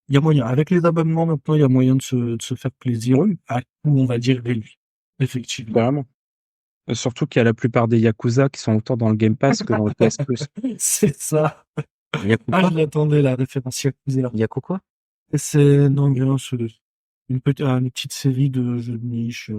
il y a moyen. Avec les abonnements maintenant, il y a moyen de se faire plaisir à coût, on va dire, réduit. Effectivement. Vraiment. Surtout qu'il y a la plupart des Yakuza qui sont autant dans le Game Pass que dans le PS Plus. C'est ça. Yaku Ah, quoi? je l'attendais, la référence Yakuza. Yaku quoi? C'est, non, bien, une petite série de jeux de niche,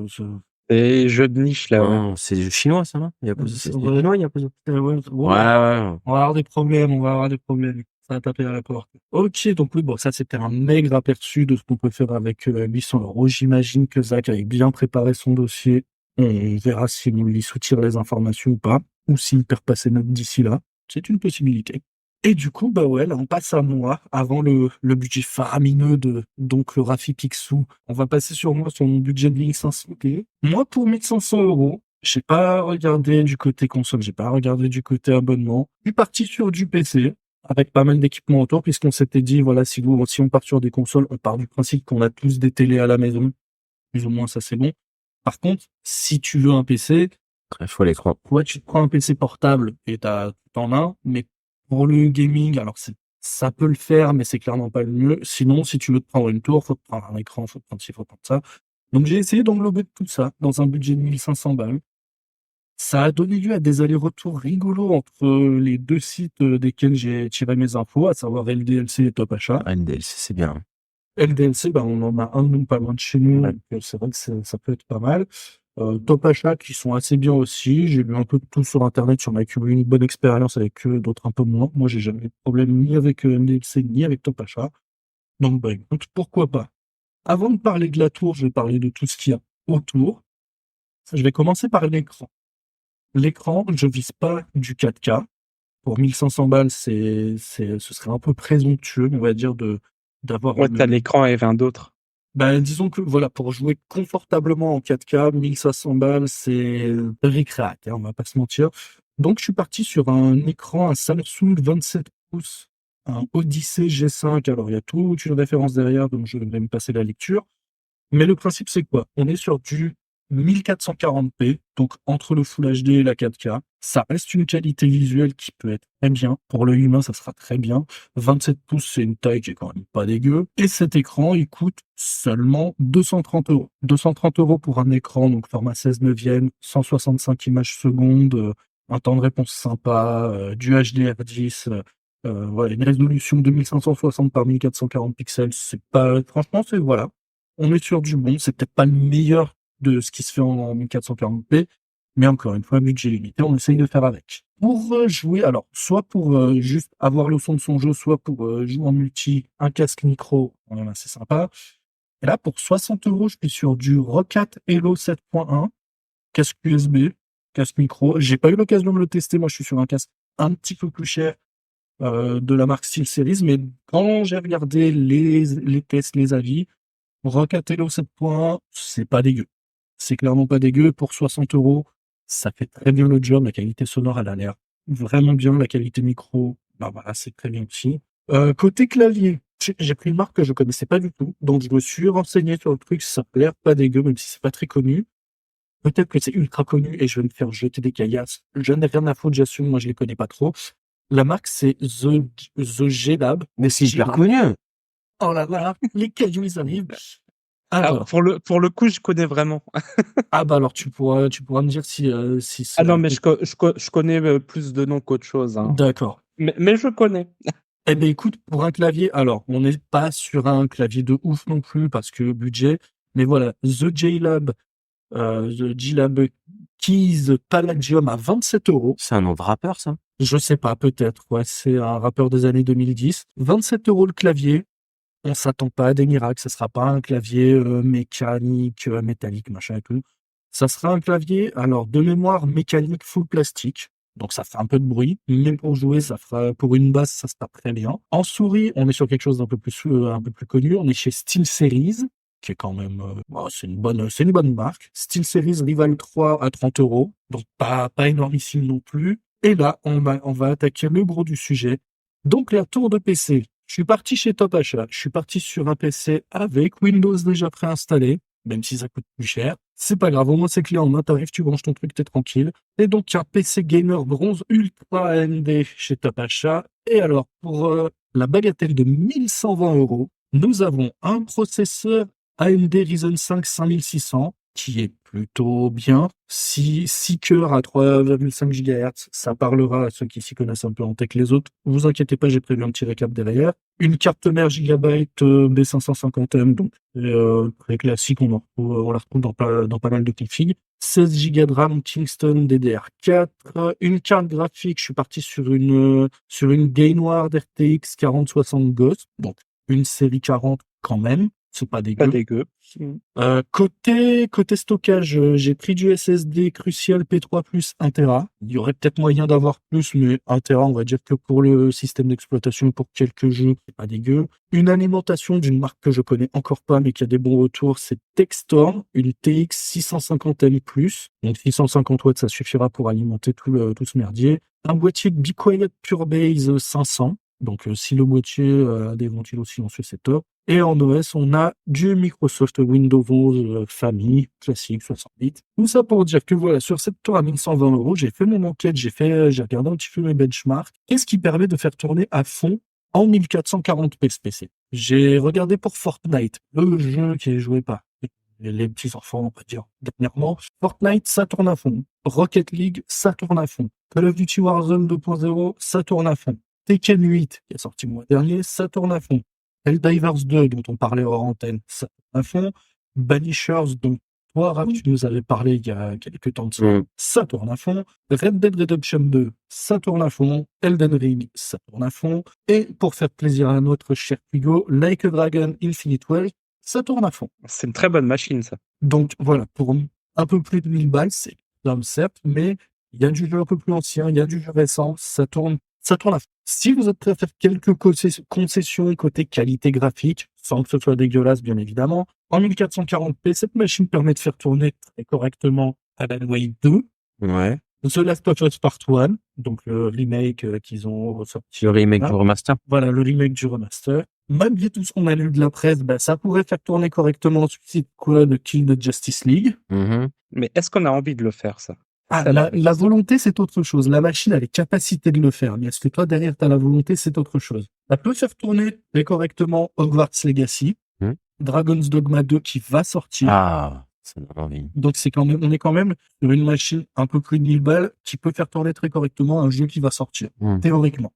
Et jeux de niche là, ouais. Non, c'est chinois, ça, non? Yakuza, c'est ouais, chinois, Yakuza? ouais, Ouais, ouais. ouais. On va avoir des problèmes, on va avoir des problèmes. Ça va taper à la porte. Ok, donc oui, bon, ça c'était un maigre aperçu de ce qu'on peut faire avec 800 €. J'imagine que Zach avait bien préparé son dossier. On verra si on lui soutire les informations ou pas, ou s'il perd pas ses notes d'ici là. C'est une possibilité. Et du coup, bah ouais, là on passe à moi, avant le budget faramineux de donc le Rafi Picsou. On va passer sur moi, sur mon budget de 1500 €. Moi, pour 1500 €, j'ai pas regardé du côté console, j'ai pas regardé du côté abonnement. Je suis parti sur du PC, avec pas mal d'équipements autour, puisqu'on s'était dit, voilà, si on part sur des consoles, on part du principe qu'on a tous des télés à la maison. Plus ou moins, ça c'est bon. Par contre, si tu veux un PC, Très fois l'écran. ouais, tu te prends un PC portable et t'en as un, mais pour le gaming, alors ça peut le faire, mais c'est clairement pas le mieux. Sinon, si tu veux te prendre une tour, faut te prendre un écran, faut te prendre ci, faut te prendre ça. Donc j'ai essayé d'englober tout ça dans un budget de 1500 balles. Ça a donné lieu à des allers-retours rigolos entre les deux sites desquels j'ai tiré mes infos, à savoir LDLC et Top Achat. Ah, NDLC, c'est bien. LDLC, ben, on en a un de nous pas loin de chez nous, Ouais. donc c'est vrai que ça peut être pas mal. Top Achat qui sont assez bien aussi. J'ai lu un peu de tout sur Internet, sur eu une bonne expérience avec eux, d'autres un peu moins. Moi, j'ai jamais eu de problème ni avec LDLC ni avec Top Achat. Donc, bah, écoute, pourquoi pas. Avant de parler de la tour, je vais parler de tout ce qu'il y a autour. Je vais commencer par l'écran. L'écran, je vise pas du 4K. Pour 1500 balles, ce serait un peu présomptueux, on va dire, d'avoir Ouais, t'as l'écran et 20 d'autres. ben, disons que, voilà, pour jouer confortablement en 4K, 1500 balles, c'est ric-rac, hein, on va pas se mentir. Donc, je suis parti sur un écran, un Samsung 27 pouces, un Odyssey G5. Alors, il y a toute une référence derrière, donc je vais me passer la lecture. Mais le principe, c'est quoi? On est sur du 1440p, donc entre le Full HD et la 4K. Ça reste une qualité visuelle qui peut être très bien. Pour l'œil humain, ça sera très bien. 27 pouces, c'est une taille qui est quand même pas dégueu. Et cet écran, il coûte seulement 230 €. 230 € pour un écran, donc format 16 neuvième, 165 images secondes, un temps de réponse sympa, du HDR10, voilà, une résolution 2560 par 1440 pixels. C'est pas, franchement, c'est, voilà. On est sur du bon, c'est peut-être pas le meilleur de ce qui se fait en 1440p, mais encore une fois, budget limité, on essaye de faire avec. Pour jouer, alors, soit pour juste avoir le son de son jeu, soit pour jouer en multi, un casque micro, c'est sympa. Et là, pour 60 €, je suis sur du Roccat Hello 7.1, casque USB, casque micro. J'ai pas eu l'occasion de le tester, moi je suis sur un casque un petit peu plus cher, de la marque SteelSeries, mais quand j'ai regardé les tests, les avis, Rock Atelo 7.1, c'est pas dégueu. C'est clairement pas dégueu. Pour 60 euros, ça fait très bien le job. La qualité sonore, elle a l'air vraiment bien. La qualité micro, bah voilà, c'est très bien aussi. Côté clavier, j'ai pris une marque que je connaissais pas du tout. Donc, je me suis renseigné sur le truc. Ça a l'air pas dégueu, même si c'est pas très connu. Peut-être que c'est ultra connu et je vais me faire jeter des caillasses. Je n'ai rien à foutre, j'assume. Moi, je les connais pas trop. La marque, c'est The G-Lab. Mais c'est hyper G-Lab. connu. Oh là là, les cailloux, ils arrivent. Alors, Alors, pour le coup, je connais vraiment. ah bah alors tu pourras me dire si c'est Ah non, un mais truc. je connais plus de noms qu'autre chose. Hein. D'accord. Mais je connais. Eh ben écoute, pour un clavier, alors on n'est pas sur un clavier de ouf non plus parce que budget, mais voilà, The G-Lab Keys Palladium à 27 euros. C'est un nom de rappeur, ça? Je sais pas, peut-être, ouais, c'est un rappeur des années 2010. 27 euros le clavier. On s'attend pas à des miracles. Ça sera pas un clavier mécanique, métallique, machin et tout. Ça sera un clavier, alors de mémoire mécanique full plastique. Donc ça fera un peu de bruit, mais pour jouer, ça fera pour une basse, ça se tape très bien. En souris, on est sur quelque chose d'un peu plus un peu plus connu. On est chez SteelSeries, qui est quand même, c'est une bonne marque. SteelSeries Rival 3 à 30 euros, donc pas énormissime non plus. Et là, on va attaquer le gros du sujet. Donc la tour de PC. Je suis parti chez Top Achat. Je suis parti sur un PC avec Windows déjà préinstallé, même si ça coûte plus cher. C'est pas grave, au moins c'est clé en main, t'arrives, tu branches ton truc, t'es tranquille. Et donc un PC gamer bronze ultra AMD chez Top Achat. Et alors, pour la bagatelle de 1120 euros, nous avons un processeur AMD Ryzen 5 5600 qui est plutôt bien. 6 cœurs à 3,5 GHz, ça parlera à ceux qui s'y connaissent un peu en tech. Les autres, vous inquiétez pas, j'ai prévu un petit récap derrière. Une carte mère Gigabyte B550M, donc très classique, on la retrouve dans pas mal de configs. 16 Go de RAM Kingston DDR4, une carte graphique, je suis parti sur une Gainward RTX 4060 Ghost, donc une série 40 quand même, c'est pas Pas dégueu. dégueu. Côté stockage, j'ai pris du SSD Crucial P3 plus 1 Tera. Il y aurait peut-être moyen d'avoir plus, mais 1 Tera, on va dire que pour le système d'exploitation, pour quelques jeux, c'est pas dégueu. Une alimentation d'une marque que je connais encore pas, mais qui a des bons retours, c'est Textorm, une TX 650M+. Donc 650 watts, ça suffira pour alimenter tout ce merdier. Un boîtier Be Quiet Pure Base 500. Donc si le boîtier a des ventilos silencieux, c'est top. Et en OS, on a du Microsoft Windows 11 famille, classique, 60 bits. Tout ça pour dire que voilà, sur cette tour à 1120 euros, j'ai fait mon enquête, j'ai regardé un petit peu mes benchmarks. Qu'est-ce qui permet de faire tourner à fond en 1440p ce PC? J'ai regardé pour Fortnite, le jeu qui est joué par les petits enfants, on va dire, dernièrement. Fortnite, ça tourne à fond. Rocket League, ça tourne à fond. Call of Duty Warzone 2.0, ça tourne à fond. Tekken 8, qui est sorti le mois dernier, ça tourne à fond. Helldivers 2, dont on parlait hors antenne, ça tourne à fond. Banishers, dont toi, Raph, tu nous avais parlé il y a quelques temps de ça, ça tourne à fond. Red Dead Redemption 2, ça tourne à fond. Elden Ring, ça tourne à fond. Et pour faire plaisir à notre cher Pigo, Like a Dragon Infinite Wealth, ça tourne à fond. C'est une très bonne machine, ça. Donc voilà, pour un peu plus de 1000 balles, c'est un certes, mais il y a du jeu un peu plus ancien, il y a du jeu récent, ça tourne à fond. Si vous êtes prêt à faire quelques concessions côté qualité graphique, sans que ce soit dégueulasse, bien évidemment, en 1440p, cette machine permet de faire tourner très correctement Alan Wake 2, Ouais. The Last of Us Part 1, donc le remake qu'ils ont ressorti. Le remake du remaster. Voilà, le remake du remaster. Malgré tout ce qu'on a lu de la presse, ça pourrait faire tourner correctement Suicide Squad Kill the Justice League. Mais est-ce qu'on a envie de le faire, ça? La volonté, c'est autre chose. La machine a les capacités de le faire. Mais est-ce que toi, derrière, tu as la volonté, c'est autre chose. Elle peut faire tourner très correctement Hogwarts Legacy, Dragon's Dogma 2 qui va sortir. Ah, ça donne envie. Donc on est quand même sur une machine un peu plus de 1000 balles qui peut faire tourner très correctement un jeu qui va sortir, théoriquement.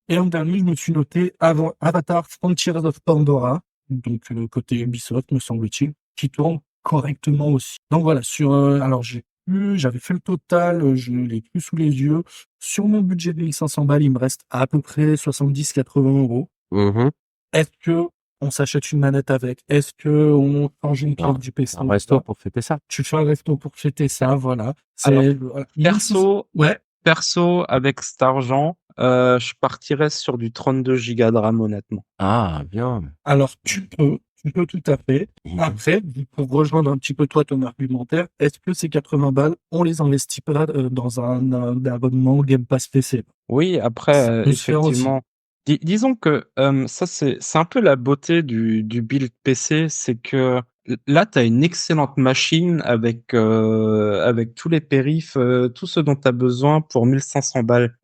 Et en dernier, je me suis noté Avatar Frontiers of Pandora, donc côté Ubisoft, me semble-t-il, qui tourne correctement aussi. Donc voilà, alors j'avais fait le total, je l'ai plus sous les yeux. Sur mon budget de 1500 balles, il me reste à peu près 70-80 euros. Est-ce que on s'achète une manette avec? Est-ce que on change une carte du PC? Un resto pour fêter ça. Tu fais un resto pour fêter ça, voilà. Alors, voilà. Perso, avec cet argent, je partirais sur du 32 Go de RAM, honnêtement. Ah, bien. Alors, tu peux tout à fait. Mhm. Après, pour rejoindre un petit peu toi ton argumentaire, est-ce que ces 80 balles, on les investit pas dans un abonnement Game Pass PC? Oui, après, Ça peut se faire aussi. effectivement, disons que ça, c'est un peu la beauté du build PC, c'est que là, tu as une excellente machine avec tous les périphes, tout ce dont tu as besoin pour 1500 balles.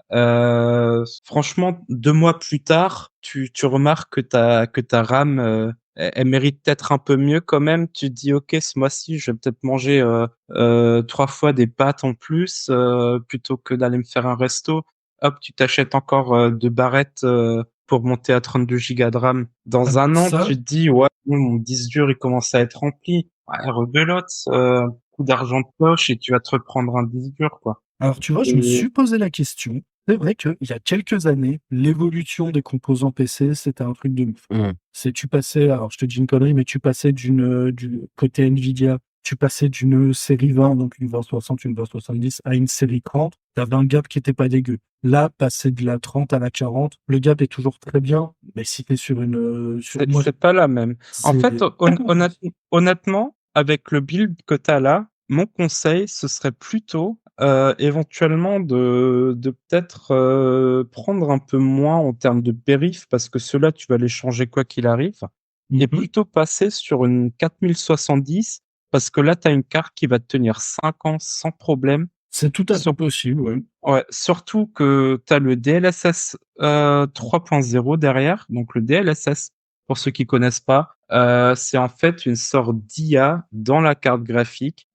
Franchement, 2 mois plus tard, tu remarques que ta RAM, elle mérite peut-être un peu mieux quand même. Tu te dis, ok, ce mois-ci, je vais peut-être manger 3 fois des pâtes en plus plutôt que d'aller me faire un resto. Hop, tu t'achètes encore 2 barrettes pour monter à 32 Go de RAM. Dans Alors un an, ça, tu te dis, ouais, mon disque dur, il commence à être rempli. Ouais, rebelote, coup d'argent de poche et tu vas te reprendre un disque dur, quoi. alors tu vois, je me Et suis posé la question. C'est vrai qu'il y a quelques années, l'évolution des composants PC, c'était un truc de ouf. Mhm. Tu passais, alors je te dis une connerie, mais tu passais du côté Nvidia, tu passais d'une série 20, donc une 2060, une 2070, à une série 30. T'avais un gap qui était pas dégueu. Là, passer de la 30 à la 40, le gap est toujours très bien, mais si t'es sur moi, c'est pas la même. En c'est fait, honnêtement, avec le build que tu as là, mon conseil, ce serait plutôt éventuellement de peut-être prendre un peu moins en termes de périph, parce que ceux-là, tu vas les changer quoi qu'il arrive, et Mhm. plutôt passer sur une 4070, parce que là, tu as une carte qui va te tenir 5 ans sans problème. C'est tout à fait possible, ouais. Ouais, surtout que tu as le DLSS 3.0 derrière. Donc le DLSS, pour ceux qui connaissent pas, c'est en fait une sorte d'IA dans la carte graphique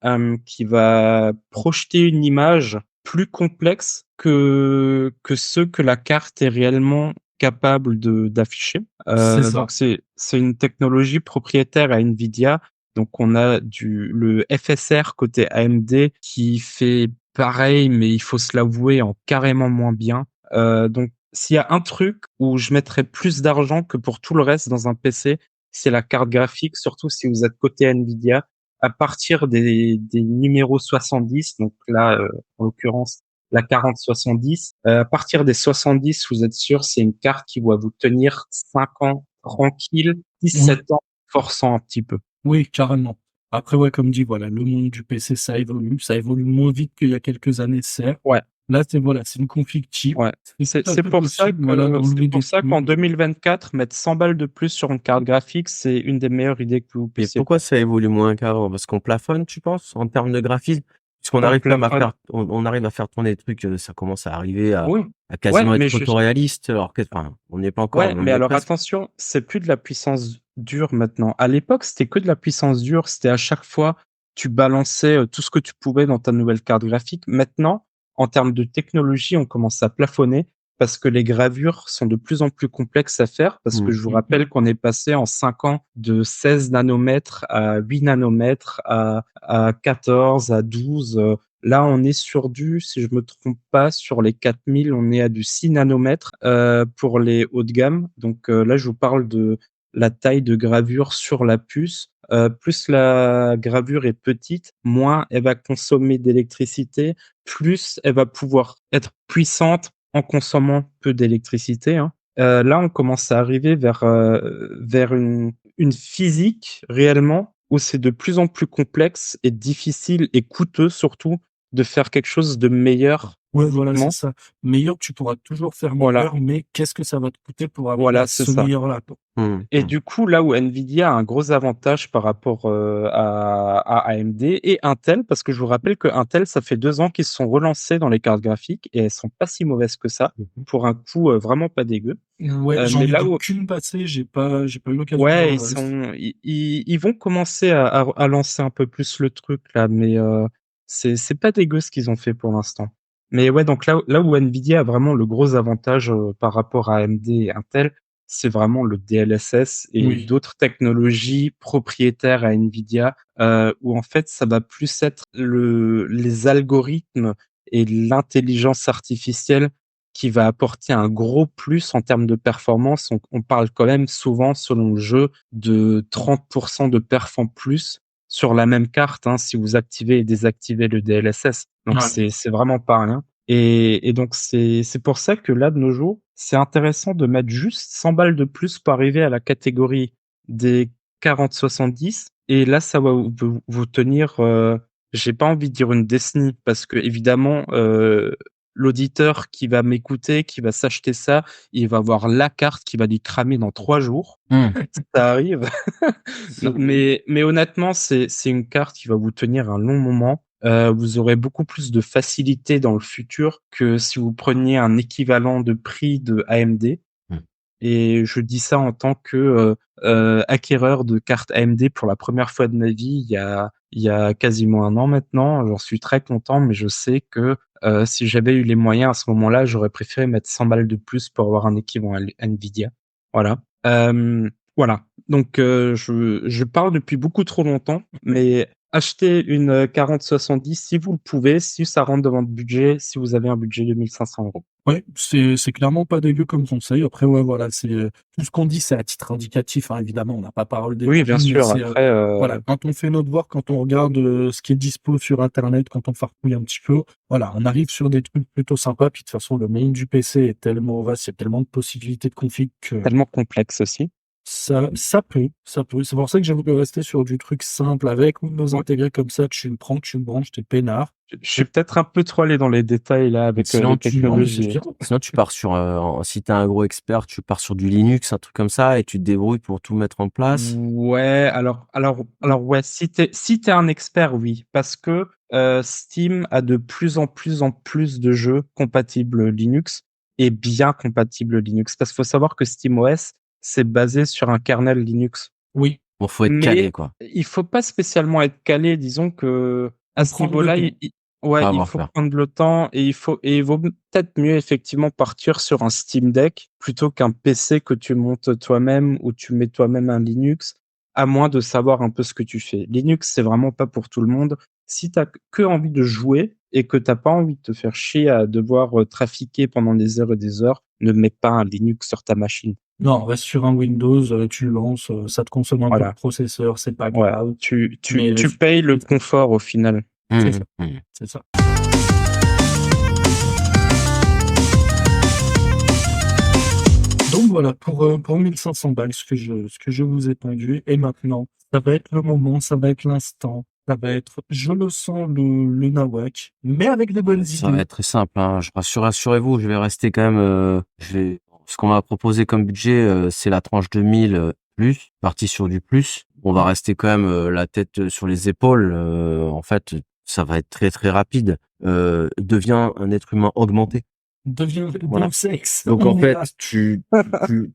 qui va projeter une image plus complexe que ce que la carte est réellement capable d'afficher. C'est ça. Donc c'est une technologie propriétaire à Nvidia. Donc on a le FSR côté AMD qui fait pareil, mais il faut se l'avouer, en carrément moins bien. Donc, s'il y a un truc où je mettrais plus d'argent que pour tout le reste dans un PC, c'est la carte graphique, surtout si vous êtes côté Nvidia. À partir des numéros 70, donc là, en l'occurrence, la 4070, à partir des 70, vous êtes sûr, c'est une carte qui va vous tenir 5 ans tranquille, Oui. 17 ans, forçant un petit peu. Oui, carrément. Après, ouais, comme dit, voilà, le monde du PC, ça évolue moins vite qu'il y a quelques années, certes. Ouais. Là, c'est une config cheap. Ouais. C'est tout à C'est fait pour ça possible, voilà, que c'est d'enlever pour des ça qu'en flux. 2024, mettre 100 balles de plus sur une carte graphique, c'est une des meilleures idées que vous Et puissiez pourquoi faire. ça évolue moins qu'avant? Parce qu'on plafonne, tu penses, en termes de graphisme? Puisqu'on On arrive quand même à plafonne. faire, on arrive à faire tourner des trucs, ça commence à arriver Oui. à Ouais, quasiment être mais photoréaliste, alors que, enfin, on n'y est pas encore, ouais, mais on mais y est alors presque. attention, c'est plus de la puissance dure maintenant. À l'époque, c'était que de la puissance dure. C'était à chaque fois, tu balançais tout ce que tu pouvais dans ta nouvelle carte graphique. Maintenant, en termes de technologie, on commence à plafonner parce que les gravures sont de plus en plus complexes à faire. Parce que je vous Mhm. rappelle qu'on est passé en 5 ans de 16 nanomètres à 8 nanomètres à 14, à 12. Là, on est sur si je me trompe pas, sur les 4000, on est à du 6 nanomètres pour les hauts de gamme. Donc là, je vous parle de la taille de gravure sur la puce. Plus la gravure est petite, moins elle va consommer d'électricité, plus elle va pouvoir être puissante en consommant peu d'électricité, hein. Là, on commence à arriver vers une physique réellement où c'est de plus en plus complexe et difficile et coûteux surtout de faire quelque chose de meilleur Ouais, voilà, c'est physiquement. ça. Meilleur, tu pourras toujours faire Voilà, meilleur, mais qu'est-ce que ça va te coûter pour arriver voilà, à c'est ce ça. meilleur-là, quoi. Et Mhm. du coup, là où Nvidia a un gros avantage par rapport à AMD et Intel, parce que je vous rappelle que Intel, ça fait 2 ans qu'ils se sont relancés dans les cartes graphiques et elles sont pas si mauvaises que ça, Mhm. pour un coût vraiment pas dégueu. Ouais, j'en Mais ai là vu où, qu'une passer, j'ai pas eu l'occasion de ouais, voir le reste. ils vont commencer à lancer un peu plus le truc là, mais c'est pas dégueu ce qu'ils ont fait pour l'instant. Mais ouais, donc là où Nvidia a vraiment le gros avantage par rapport à AMD et Intel, c'est vraiment le DLSS et Oui. d'autres technologies propriétaires à Nvidia, où en fait ça va plus être les algorithmes et l'intelligence artificielle qui va apporter un gros plus en termes de performance. On parle quand même souvent, selon le jeu, de 30% de perf en plus sur la même carte, hein, si vous activez et désactivez le DLSS. Donc Ouais. c'est vraiment pas rien. Et donc, c'est pour ça que là, de nos jours, c'est intéressant de mettre juste 100 balles de plus pour arriver à la catégorie des 40-70. Et là, ça va vous tenir, j'ai pas envie de dire une décennie, parce que évidemment, l'auditeur qui va m'écouter, qui va s'acheter ça, il va avoir la carte qui va lui cramer dans 3 jours. Ça arrive. Non, mais honnêtement, c'est une carte qui va vous tenir un long moment. Vous aurez beaucoup plus de facilité dans le futur que si vous preniez un équivalent de prix de AMD. Et je dis ça en tant que acquéreur de cartes AMD pour la première fois de ma vie il y a quasiment un an maintenant. J'en suis très content, mais je sais que si j'avais eu les moyens à ce moment-là, j'aurais préféré mettre 100 balles de plus pour avoir un équivalent à Nvidia. Voilà. Voilà. Donc je parle depuis beaucoup trop longtemps, mais achetez une 4070 si vous le pouvez, si ça rentre dans votre budget, si vous avez un budget de 1500 €. Ouais, c'est clairement pas dégueu comme conseil. Après, ouais, voilà, c'est tout ce qu'on dit, c'est à titre indicatif, hein, évidemment, on n'a pas parole des Oui, bien mais sûr. c'est, Après, voilà, quand on fait nos devoirs, quand on regarde ce qui est dispo sur Internet, quand on farfouille un petit peu, voilà, on arrive sur des trucs plutôt sympas. Puis de toute façon, le monde du PC est tellement vaste, il y a tellement de possibilités de config que tellement complexe aussi. ça peut. C'est pour ça que j'ai voulu rester sur du truc simple avec Windows Ouais. intégré comme ça, tu le prends, tu le branches, t'es peinard. Je suis peut-être un peu trop allé dans les détails là avec Sinon, les tu, technologies. sinon, tu pars sur, si t'es un gros expert, tu pars sur du Linux, un truc comme ça, et tu te débrouilles pour tout mettre en place. Ouais, alors ouais, si t'es un expert, oui, parce que Steam a de plus en plus de jeux compatibles Linux et bien compatibles Linux, parce qu'il faut savoir que SteamOS c'est basé sur un kernel Linux. Oui, Bon, faut être calé, Mais quoi. il faut pas spécialement être calé, disons que à faut ce prendre le niveau-là, temps. ouais, il Savoir faut faire. prendre le temps et il vaut peut-être mieux effectivement partir sur un Steam Deck plutôt qu'un PC que tu montes toi-même ou tu mets toi-même un Linux, à moins de savoir un peu ce que tu fais. Linux, c'est vraiment pas pour tout le monde. Si t'as que envie de jouer et que t'as pas envie de te faire chier à devoir trafiquer pendant des heures et des heures, ne mets pas un Linux sur ta machine. Non, reste sur un Windows, tu le lances, ça te consomme un peu de Voilà. processeur, c'est pas Ouais. grave. Tu Mais payes le confort au final. C'est Mmh, ça. mmh. C'est ça. Donc voilà, pour 1500 balles, ce que je vous ai pondu. Et maintenant, ça va être le moment, ça va être l'instant, ça va être, je le sens, le nawak, mais avec des bonnes Ça va idées. être très simple, hein. Rassurez-vous, je vais rester quand même, ce qu'on m'a proposé comme budget, c'est la tranche de 1000 plus, parti sur du plus. On va rester quand même la tête sur les épaules. En fait, ça va être très très rapide. Deviens un être humain augmenté. Devient Voilà. bon sexe. Donc On en est fait, là.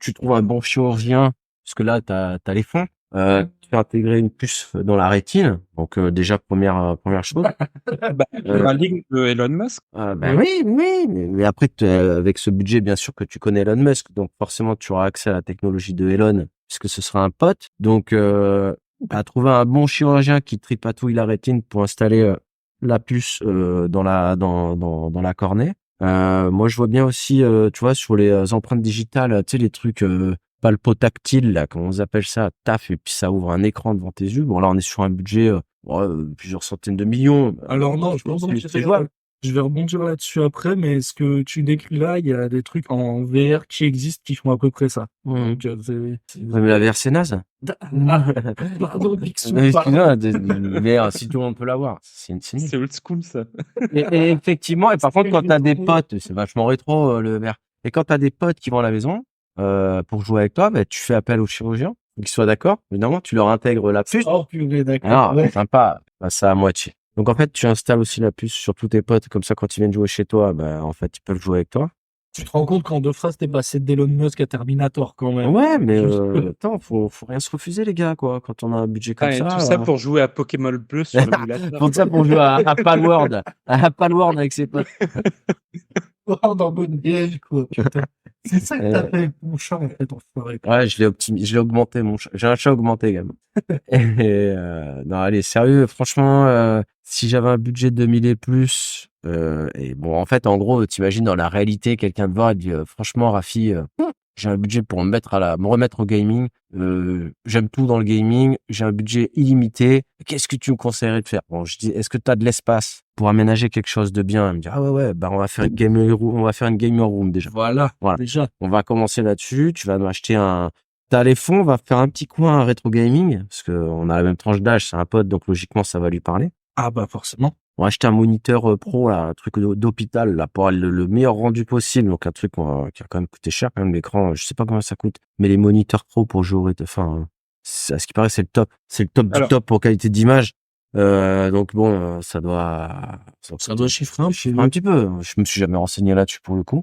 tu trouves un bon chirurgien, parce que là, t'as les fonds. Tu fais intégrer une puce dans la rétine. Donc déjà première chose. Bah, Euh, la ligne de Elon Musk. Ben oui, mais après, avec ce budget, bien sûr que tu connais Elon Musk, donc forcément tu auras accès à la technologie de Elon, puisque ce sera un pote. Donc, à trouver un bon chirurgien qui tripatouille la rétine pour installer la puce dans la cornée. Moi, je vois bien aussi, tu vois, sur les empreintes digitales, tu sais, les trucs palpotactiles, là, comment on appelle ça, taf, et puis ça ouvre un écran devant tes yeux. Bon, là, on est sur un budget plusieurs centaines de millions. Alors non, je pense que c'est jouable. je vais rebondir là-dessus après, mais ce que tu décris là, il y a des trucs en VR qui existent qui font à peu près ça. Donc, Ouais, mais la VR, c'est naze. Pardon, Picsou, Excuse-moi, VR, si tout le monde peut l'avoir, c'est nul. C'est old school, ça. Et effectivement, et par contre, quand t'as des potes, c'est vachement rétro, le VR. Et quand t'as des potes qui vont à la maison, pour jouer avec toi, bah, tu fais appel au chirurgien, qu'ils soient d'accord. Évidemment, tu leur intègres la puce. Oh purée, d'accord. Alors, Ouais. sympa, bah, ça à moitié. Donc, en fait, tu installes aussi la puce sur tous tes potes, comme ça, quand ils viennent jouer chez toi, bah, en fait, ils peuvent jouer avec toi. Tu te rends compte qu'en 2 phrases, t'es passé d'Elon Musk à Terminator quand même. Ouais, mais, Juste- attends, faut rien se refuser, les gars, quoi. Quand on a un budget comme Ah, et ça. tout ça pour jouer à Pokémon Bleu sur l'émulateur. Pour ça, pour jouer à Palworld. À Palworld avec ses potes. Oh, dans bonne vieille, quoi. Putain. C'est ça que t'as fait, mon chat, en fait, enfoiré. Ouais, je l'ai augmenté, mon chat. J'ai un chat augmenté, également. Non, allez, sérieux, franchement, si j'avais un budget de 2000 et plus, et bon, en fait, en gros, t'imagines dans la réalité, quelqu'un te voit et dit, franchement, Rafi, j'ai un budget pour me remettre au gaming. J'aime tout dans le gaming. J'ai un budget illimité. Qu'est-ce que tu me conseillerais de faire? Bon, je dis, est-ce que tu as de l'espace pour aménager quelque chose de bien? Elle me dit, ah ouais, bah, on va faire une gamer room déjà. Voilà. Voilà. Déjà. On va commencer là-dessus. Tu vas m'acheter t'as les fonds, on va faire un petit coin rétro gaming, parce que on a la même tranche d'âge, c'est un pote, donc logiquement, ça va lui parler. Ah, bah, forcément. On va acheter un moniteur pro, là, un truc d'hôpital, là, pour avoir le meilleur rendu possible. Donc, un truc qui a quand même coûté cher, quand même, l'écran. Je sais pas combien ça coûte. Mais les moniteurs pro pour jouer, enfin, à ce qui paraît, c'est le top. C'est le top du top pour qualité d'image. Donc bon, ça doit chiffrer un petit peu. Je me suis jamais renseigné là-dessus pour le coup.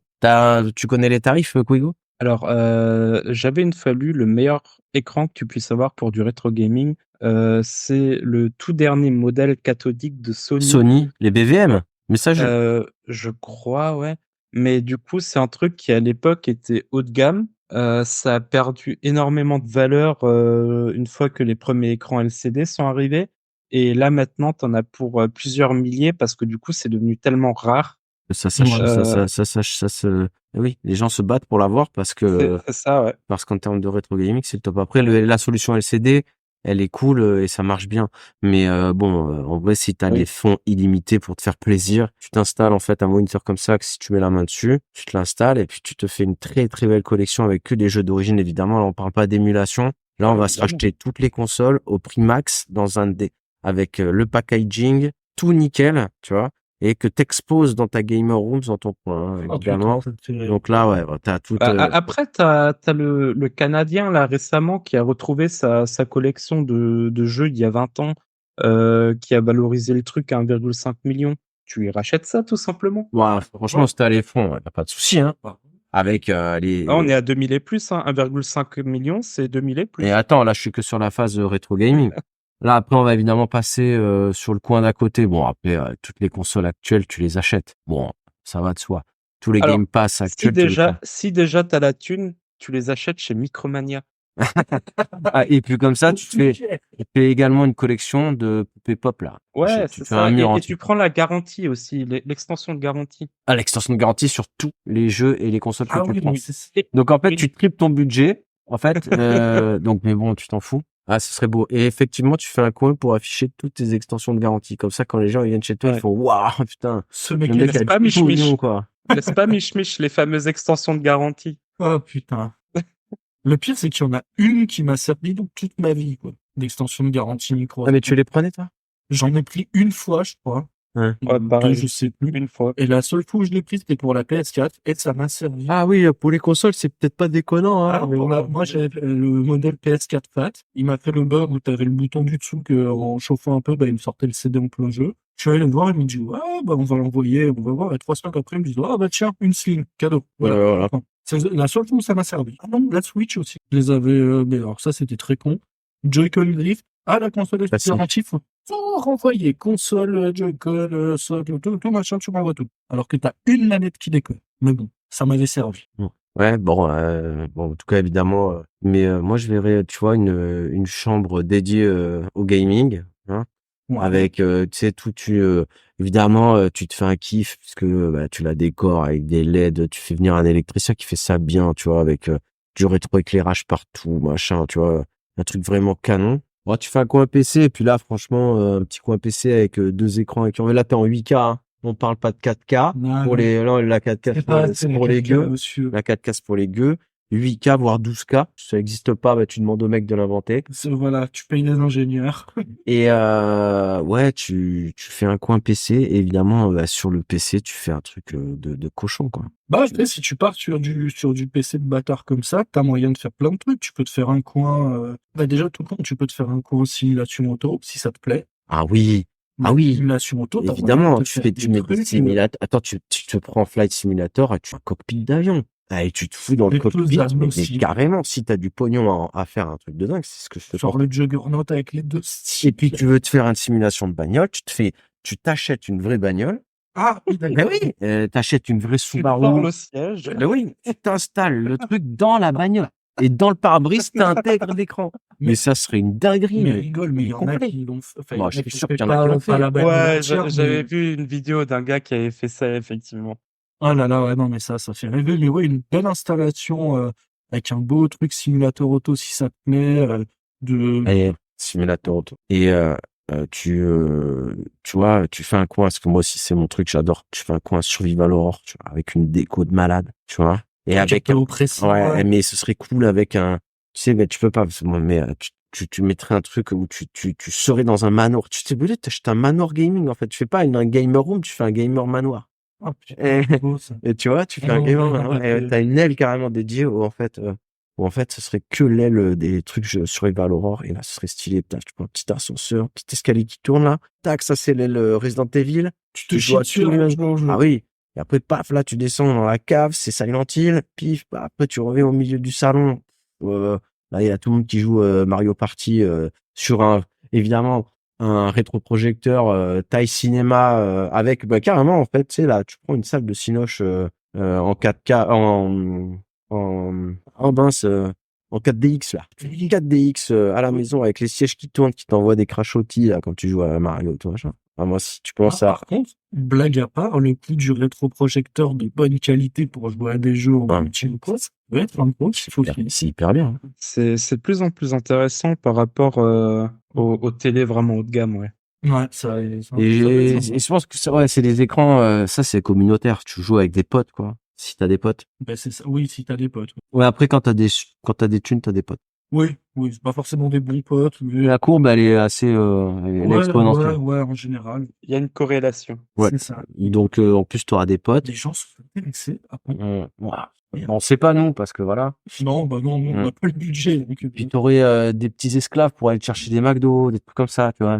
Tu connais les tarifs, Quigo? Alors, j'avais une fois lu le meilleur écran que tu puisses avoir pour du rétro gaming. C'est le tout dernier modèle cathodique de Sony. Les BVM, messager. Je crois, ouais. Mais du coup, c'est un truc qui à l'époque était haut de gamme. Ça a perdu énormément de valeur une fois que les premiers écrans LCD sont arrivés. Et là maintenant, t'en as pour plusieurs milliers parce que du coup, c'est devenu tellement rare. Oui, les gens se battent pour l'avoir parce que C'est ça, ouais. parce qu'en termes de rétro gaming, c'est le top. Après, la solution LCD, elle est cool et ça marche bien. Mais en vrai, si t'as les fonds illimités pour te faire plaisir, tu t'installes en fait un moniteur comme ça que si tu mets la main dessus, tu te l'installes et puis tu te fais une très très belle collection avec que des jeux d'origine évidemment. Là, on parle pas d'émulation. Là, on va se racheter toutes les consoles au prix max avec le packaging, tout nickel, tu vois, et que t'exposes dans ta gamer room dans ton coin, évidemment. Donc là, ouais, t'as tout. Après, t'as le Canadien là récemment qui a retrouvé sa collection de jeux il y a 20 ans, qui a valorisé le truc à 1,5 million. Tu lui rachètes ça tout simplement. Ouais, franchement, si t'as les fonds, y a pas de souci, hein. Avec les. On est à 2000 et plus, hein. 1,5 million, c'est 2000 et plus. Et attends, là, je suis que sur la phase rétro gaming. Là, après, on va évidemment passer sur le coin d'à côté. Bon, après, toutes les consoles actuelles, tu les achètes. Bon, ça va de soi. Tous les Game Pass actuels. Si déjà t'as la thune, tu les achètes chez Micromania. Et puis comme ça, tu fais également une collection de poupées pop là. Ouais, tu fais un mur et tu prends la garantie aussi, l'extension de garantie. Ah, l'extension de garantie sur tous les jeux et les consoles que tu prends. Oui. Donc en fait, tu triples ton budget. En fait, donc mais bon, tu t'en fous. Ah, ce serait beau. Et effectivement, tu fais un coin pour afficher toutes tes extensions de garantie. Comme ça, quand les gens viennent chez toi, ils font waouh, putain. Ce mec laisse pas mich quoi. Laisse pas mich les fameuses extensions de garantie. Oh putain. Le pire, c'est qu'il y en a une qui m'a servi donc toute ma vie, quoi. D'extension de garantie micro. Ah, mais tu les prenais, toi? J'en ai pris une fois, je crois. Ouais, pareil. Deux, je sais plus. Une fois. Et la seule fois où je l'ai prise, c'était pour la PS4 et ça m'a servi. Ah oui, pour les consoles, c'est peut-être pas déconnant, hein. Moi, j'avais le modèle PS4 Fat. Il m'a fait le bug où t'avais le bouton du dessous que, en chauffant un peu, il me sortait le CD en plein jeu. Je suis allé le voir, il me dit, ouais, on va l'envoyer, on va voir. Et 3 semaines après, il me dit, tiens, une Slim, cadeau. Voilà. C'est la seule fois où ça m'a servi. Ah non, la Switch aussi. Je les avais, mais alors ça, c'était très con. Joy-Con Drift. Ah, la console est garantie, faut tout renvoyer. Console, Joy-Con, socle, tout machin, tu m'envoies tout. Alors que t'as une manette qui déconne. Mais bon, ça m'avait servi. Ouais, bon, en tout cas, évidemment. Mais moi, je verrais, tu vois, une chambre dédiée au gaming, hein. Ouais. Avec, tu sais, évidemment, tu te fais un kiff puisque tu la décores avec des LED, tu fais venir un électricien qui fait ça bien, tu vois, avec du rétroéclairage partout, machin, tu vois, un truc vraiment canon. Bon, tu fais un coin PC et puis là, franchement, un petit coin PC avec 2 écrans écurvés. Là, t'es en 8K, hein. On parle pas de 4K. La 4K, c'est pour les gueux. La 4K, c'est pour les gueux. 8K, voire 12K. Ça n'existe pas, tu demandes au mec de l'inventer. Voilà, tu payes les ingénieurs. Et ouais, tu fais un coin PC, et évidemment, sur le PC, tu fais un truc de cochon, quoi. Après, si tu pars sur du PC de bâtard comme ça, t'as moyen de faire plein de trucs. Tu peux te faire un coin... déjà, tout le monde, tu peux te faire un coin simulation auto, si ça te plaît. Ah oui. Ah oui, simulation auto, évidemment, tu mets des simulateurs. Attends, tu te prends Flight Simulator et tu fais un cockpit d'avion. Et tu te fous dans le cockpit, mais carrément, si t'as du pognon à faire un truc de dingue, c'est ce que je fais. Genre le Juggernaut avec les 2 styles. Et puis tu veux te faire une simulation de bagnole, tu t'achètes une vraie bagnole. Ah, oui, d'accord. Oui, t'achètes une vraie Subaru. Tu le siège. Oui, tu t'installes le truc dans la bagnole. Et dans le pare-brise, t'intègres l'écran. Mais ça serait une dinguerie. Mais rigole, mais il y en a qui l'ont fait. Moi, je suis sûr qu'il y en a qui l'ont fait. Ouais, j'avais vu une vidéo d'un gars qui avait fait ça, effectivement. Oh là là, ouais, non, mais ça fait rêver. Mais ouais, une belle installation avec un beau truc simulateur auto si ça te plaît, Et simulateur auto. Et tu vois, tu fais un coin, parce que moi aussi c'est mon truc, j'adore. Tu fais un coin survival horror, tu vois, avec une déco de malade, tu vois. Et avec peu oppressant. ouais, mais ce serait cool avec un, tu sais, mais tu peux pas, parce que moi, mais tu mettrais un truc où tu serais dans un manoir. Tu t'es obligé de t'acheter un manoir gaming, en fait. Tu fais pas un gamer room, tu fais un gamer manoir. Ah, putain, Et, c'est beau, ça. et tu vois, tu fais un Non, gamer ouais, manoir. ouais, Et t'as une aile carrément dédiée où en fait, ce serait que l'aile des trucs survival horror. Et là, ce serait stylé. Tac, tu prends un petit ascenseur, petit escalier qui tourne là. Tac, ça c'est l'aile Resident Evil. tu te Tu chies dois dessus, tout- franchement, Ah oui. Et après, paf, là, tu descends dans la cave, c'est Silent Hill. Pif, bah, après, tu reviens au milieu du salon. Là, il y a tout le monde qui joue Mario Party sur évidemment, un rétroprojecteur taille cinéma avec, bah, carrément, en fait, tu sais, là, tu prends une salle de cinoche en 4K, en mince, en 4DX, là. Tu fais une 4DX à la maison avec les sièges qui tournent, qui t'envoient des crashottis, là, quand tu joues à Mario, tout machin. Ah, moi, si tu penses à... Par contre, blague à part, le coût du rétroprojecteur de bonne qualité pour jouer à des jeux en Ouais. multi ou quoi, ça peut être un peu, il faut C'est hyper bien. C'est de plus en plus intéressant par rapport aux télés vraiment haut de gamme, ouais. Ouais, ça Et peut être sympa. je pense que ouais, c'est des écrans, ça c'est communautaire. Tu joues avec des potes, quoi. Si t'as des potes. Ben, c'est ça. Oui, si t'as des potes. Ouais, après quand t'as des thunes, t'as des potes. Oui, c'est pas forcément des bons potes, mais La courbe, elle est assez, elle est exponentielle. ouais, en général, Il y a une corrélation. Ouais. c'est ça. Donc en plus t'auras des potes. Des gens sont intéressés. Voilà. Bon, c'est pas nous parce que voilà. Non, bah non, on n'a pas le budget. Donc, Puis t'aurais des petits esclaves pour aller te chercher des McDo, des trucs comme ça, tu vois.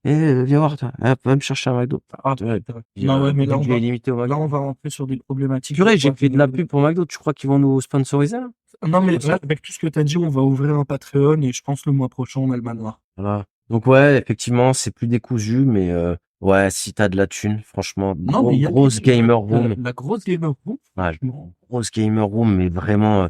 Viens voir, toi. Va me chercher un McDo. ouais. Non, ouais, mais là, Budget illimité au McDo. là, on va rentrer sur des problématiques. Purée, j'ai fait de la pub pour McDo. Tu crois qu'ils vont nous sponsoriser là? Non, mais là, avec tout ce que t'as dit, on va ouvrir un Patreon et je pense le mois prochain, on a le manoir. Voilà. Donc ouais, effectivement, c'est plus décousu, mais ouais, si t'as de la thune, franchement, Non, mais il y a grosse gamer room. la grosse gamer room. Ouais, grosse gamer room, mais vraiment,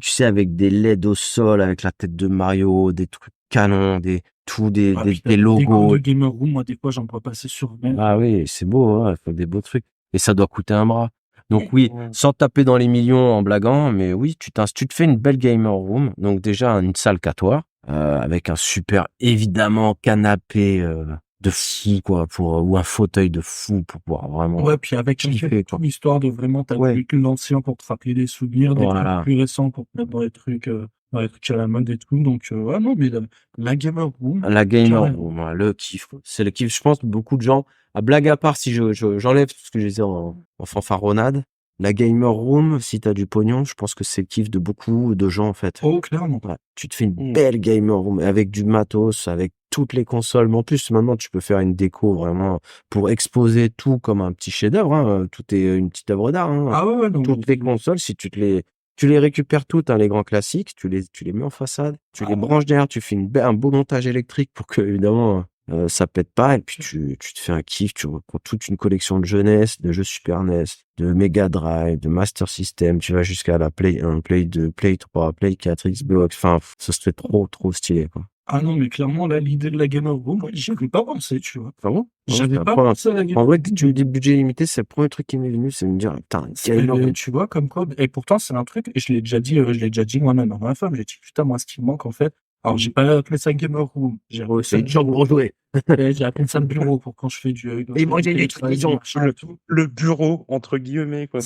tu sais, avec des LED au sol, avec la tête de Mario, des trucs canons, des Des logos. de gamer room, moi, des fois, j'en vois passer sur mer. Ah oui, c'est beau, hein, il faut des beaux trucs. Et ça doit coûter un bras. Donc oui, sans taper dans les millions en blaguant, mais oui, tu te fais une belle gamer room. Donc déjà, une salle qu'à toi, avec un super, évidemment, canapé de fou, quoi, ou un fauteuil de fou pour pouvoir vraiment... Ouais, puis avec kiffer, quoi. une histoire de vraiment, t'as Ouais. l'ancien pour te rappeler des souvenirs, des Voilà. trucs plus récents pour te mettre dans les trucs à la mode et tout. Donc, ouais, non, mais la gamer room. La gamer carrément. room, ouais, le kiff. C'est le kiff. Je pense que beaucoup de gens, à blague à part, si j'enlève tout ce que je disais en fanfaronnade, la gamer room, si t'as du pognon, je pense que c'est le kiff de beaucoup de gens, en fait. Oh, clairement. Ouais, tu te fais une belle gamer room avec du matos, avec toutes les consoles. Mais en plus, maintenant, tu peux faire une déco vraiment pour exposer tout comme un petit chef-d'œuvre, hein. Tout est une petite œuvre d'art, hein. Ah ouais, non. Toutes les consoles, si tu les récupères toutes, hein, les grands classiques, tu les mets en façade, tu les branches derrière, tu fais un beau montage électrique pour que, évidemment, ça pète pas, et puis tu te fais un kiff, tu reprends toute une collection de jeunesse, de jeux Super NES, de Mega Drive, de Master System, tu vas jusqu'à la Play 1, Play 2, Play 3, Play 4, Xbox, enfin, ça se fait trop stylé, quoi. Ah non, mais clairement, là, l'idée de la gamer room, moi, j'y avais pas pensé, tu vois. Enfin bon? J'avais pas pensé à la gamer En vrai, room. tu me dis budget limité, c'est le premier truc qui m'est venu, c'est de me dire, putain, gamer room. Tu vois, comme quoi, et pourtant, c'est un truc, et je l'ai déjà dit moi-même à ma femme, j'ai dit, putain, moi, ce qui me manque, en fait, alors, j'ai pas appelé ça gamer room, j'ai C'est une chambre pour jouer. j'ai appelé ça bureau pour quand je fais du, Et manger des trucs, disons. Le bureau, entre guillemets, quoi.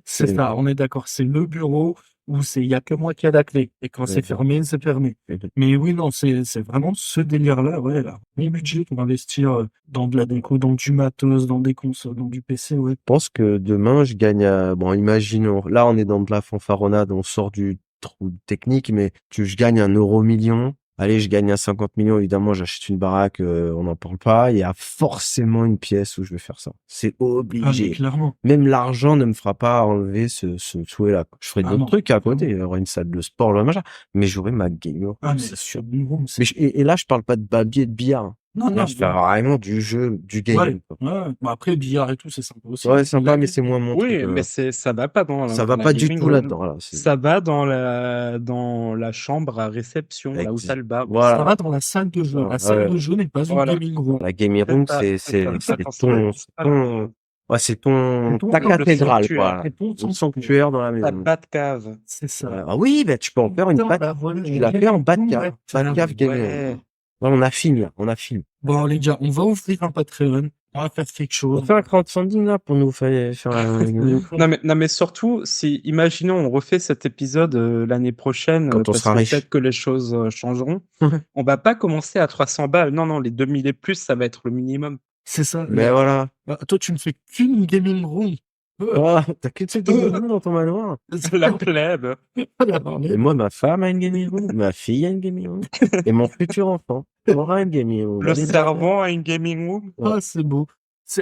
C'est ça, on est d'accord, c'est le bureau où il y a que moi qui a la clé, et quand c'est fermé, c'est fermé. Mais oui, non, c'est vraiment ce délire-là, ouais, là. Mon budget pour investir dans de la déco, dans du matos, dans des consoles, dans du PC, ouais. Je pense que demain, je gagne bon, imaginons, là, on est dans de la fanfaronnade, on sort du trou technique, mais je gagne 1 euro million. Allez, je gagne 50 millions, évidemment, j'achète une baraque, on n'en parle pas. Il y a forcément une pièce où je vais faire ça. C'est obligé. Ah, mais clairement. Même l'argent ne me fera pas enlever ce souhait-là. Je ferai d'autres trucs à côté. Il y aura une salle de sport, le machin. Mais j'aurai ma gamer. Ah, mais c'est sûr. c'est Et là, je parle pas de babier de billard. Non, Là, je fais vraiment du jeu, du gaming. Ouais. Bon, après, billard et tout, c'est sympa aussi. Ouais, sympa, mais c'est moins mon truc. Oui, mais ça va pas dans Ça va pas du tout là-dedans. Là. Ça va dans la chambre à réception, là où ça le bat. Voilà. Ça va dans la salle de jeu. La salle de jeu n'est pas une gaming room. La gaming room, c'est Ouais, c'est ta Ton cathédrale, sanctuaire. quoi. C'est ton Ton sanctuaire dans la Ta maison. bas de cave. C'est ça. Ouais. Ah oui, bah, tu peux en faire une Putain, pâte. bah, voilà, Tu l'as fait en bas de cave. Bas de Ouais. cave gaming. Ouais. Ouais, on a fini, là. On a fini. Bon, les gars, on va ouvrir un Patreon. On va faire quelque On chose. fait un crowdfunding, là, pour nous faire Non mais surtout, si imaginons on refait cet épisode l'année prochaine, Quand on parce sera que riche. peut-être que les choses changeront, Ouais. on va pas commencer à 300 balles. Non, les 2000 et plus, ça va être le minimum. C'est ça. Ben voilà. Bah, toi, tu ne fais qu'une gaming room. Oh, t'as qu'une seule gaming room dans ton manoir. La plèbe. Et moi, ma femme a une gaming room, ma fille a une gaming room, et mon futur enfant aura une gaming room. Le servant a une gaming room. Ah, c'est beau.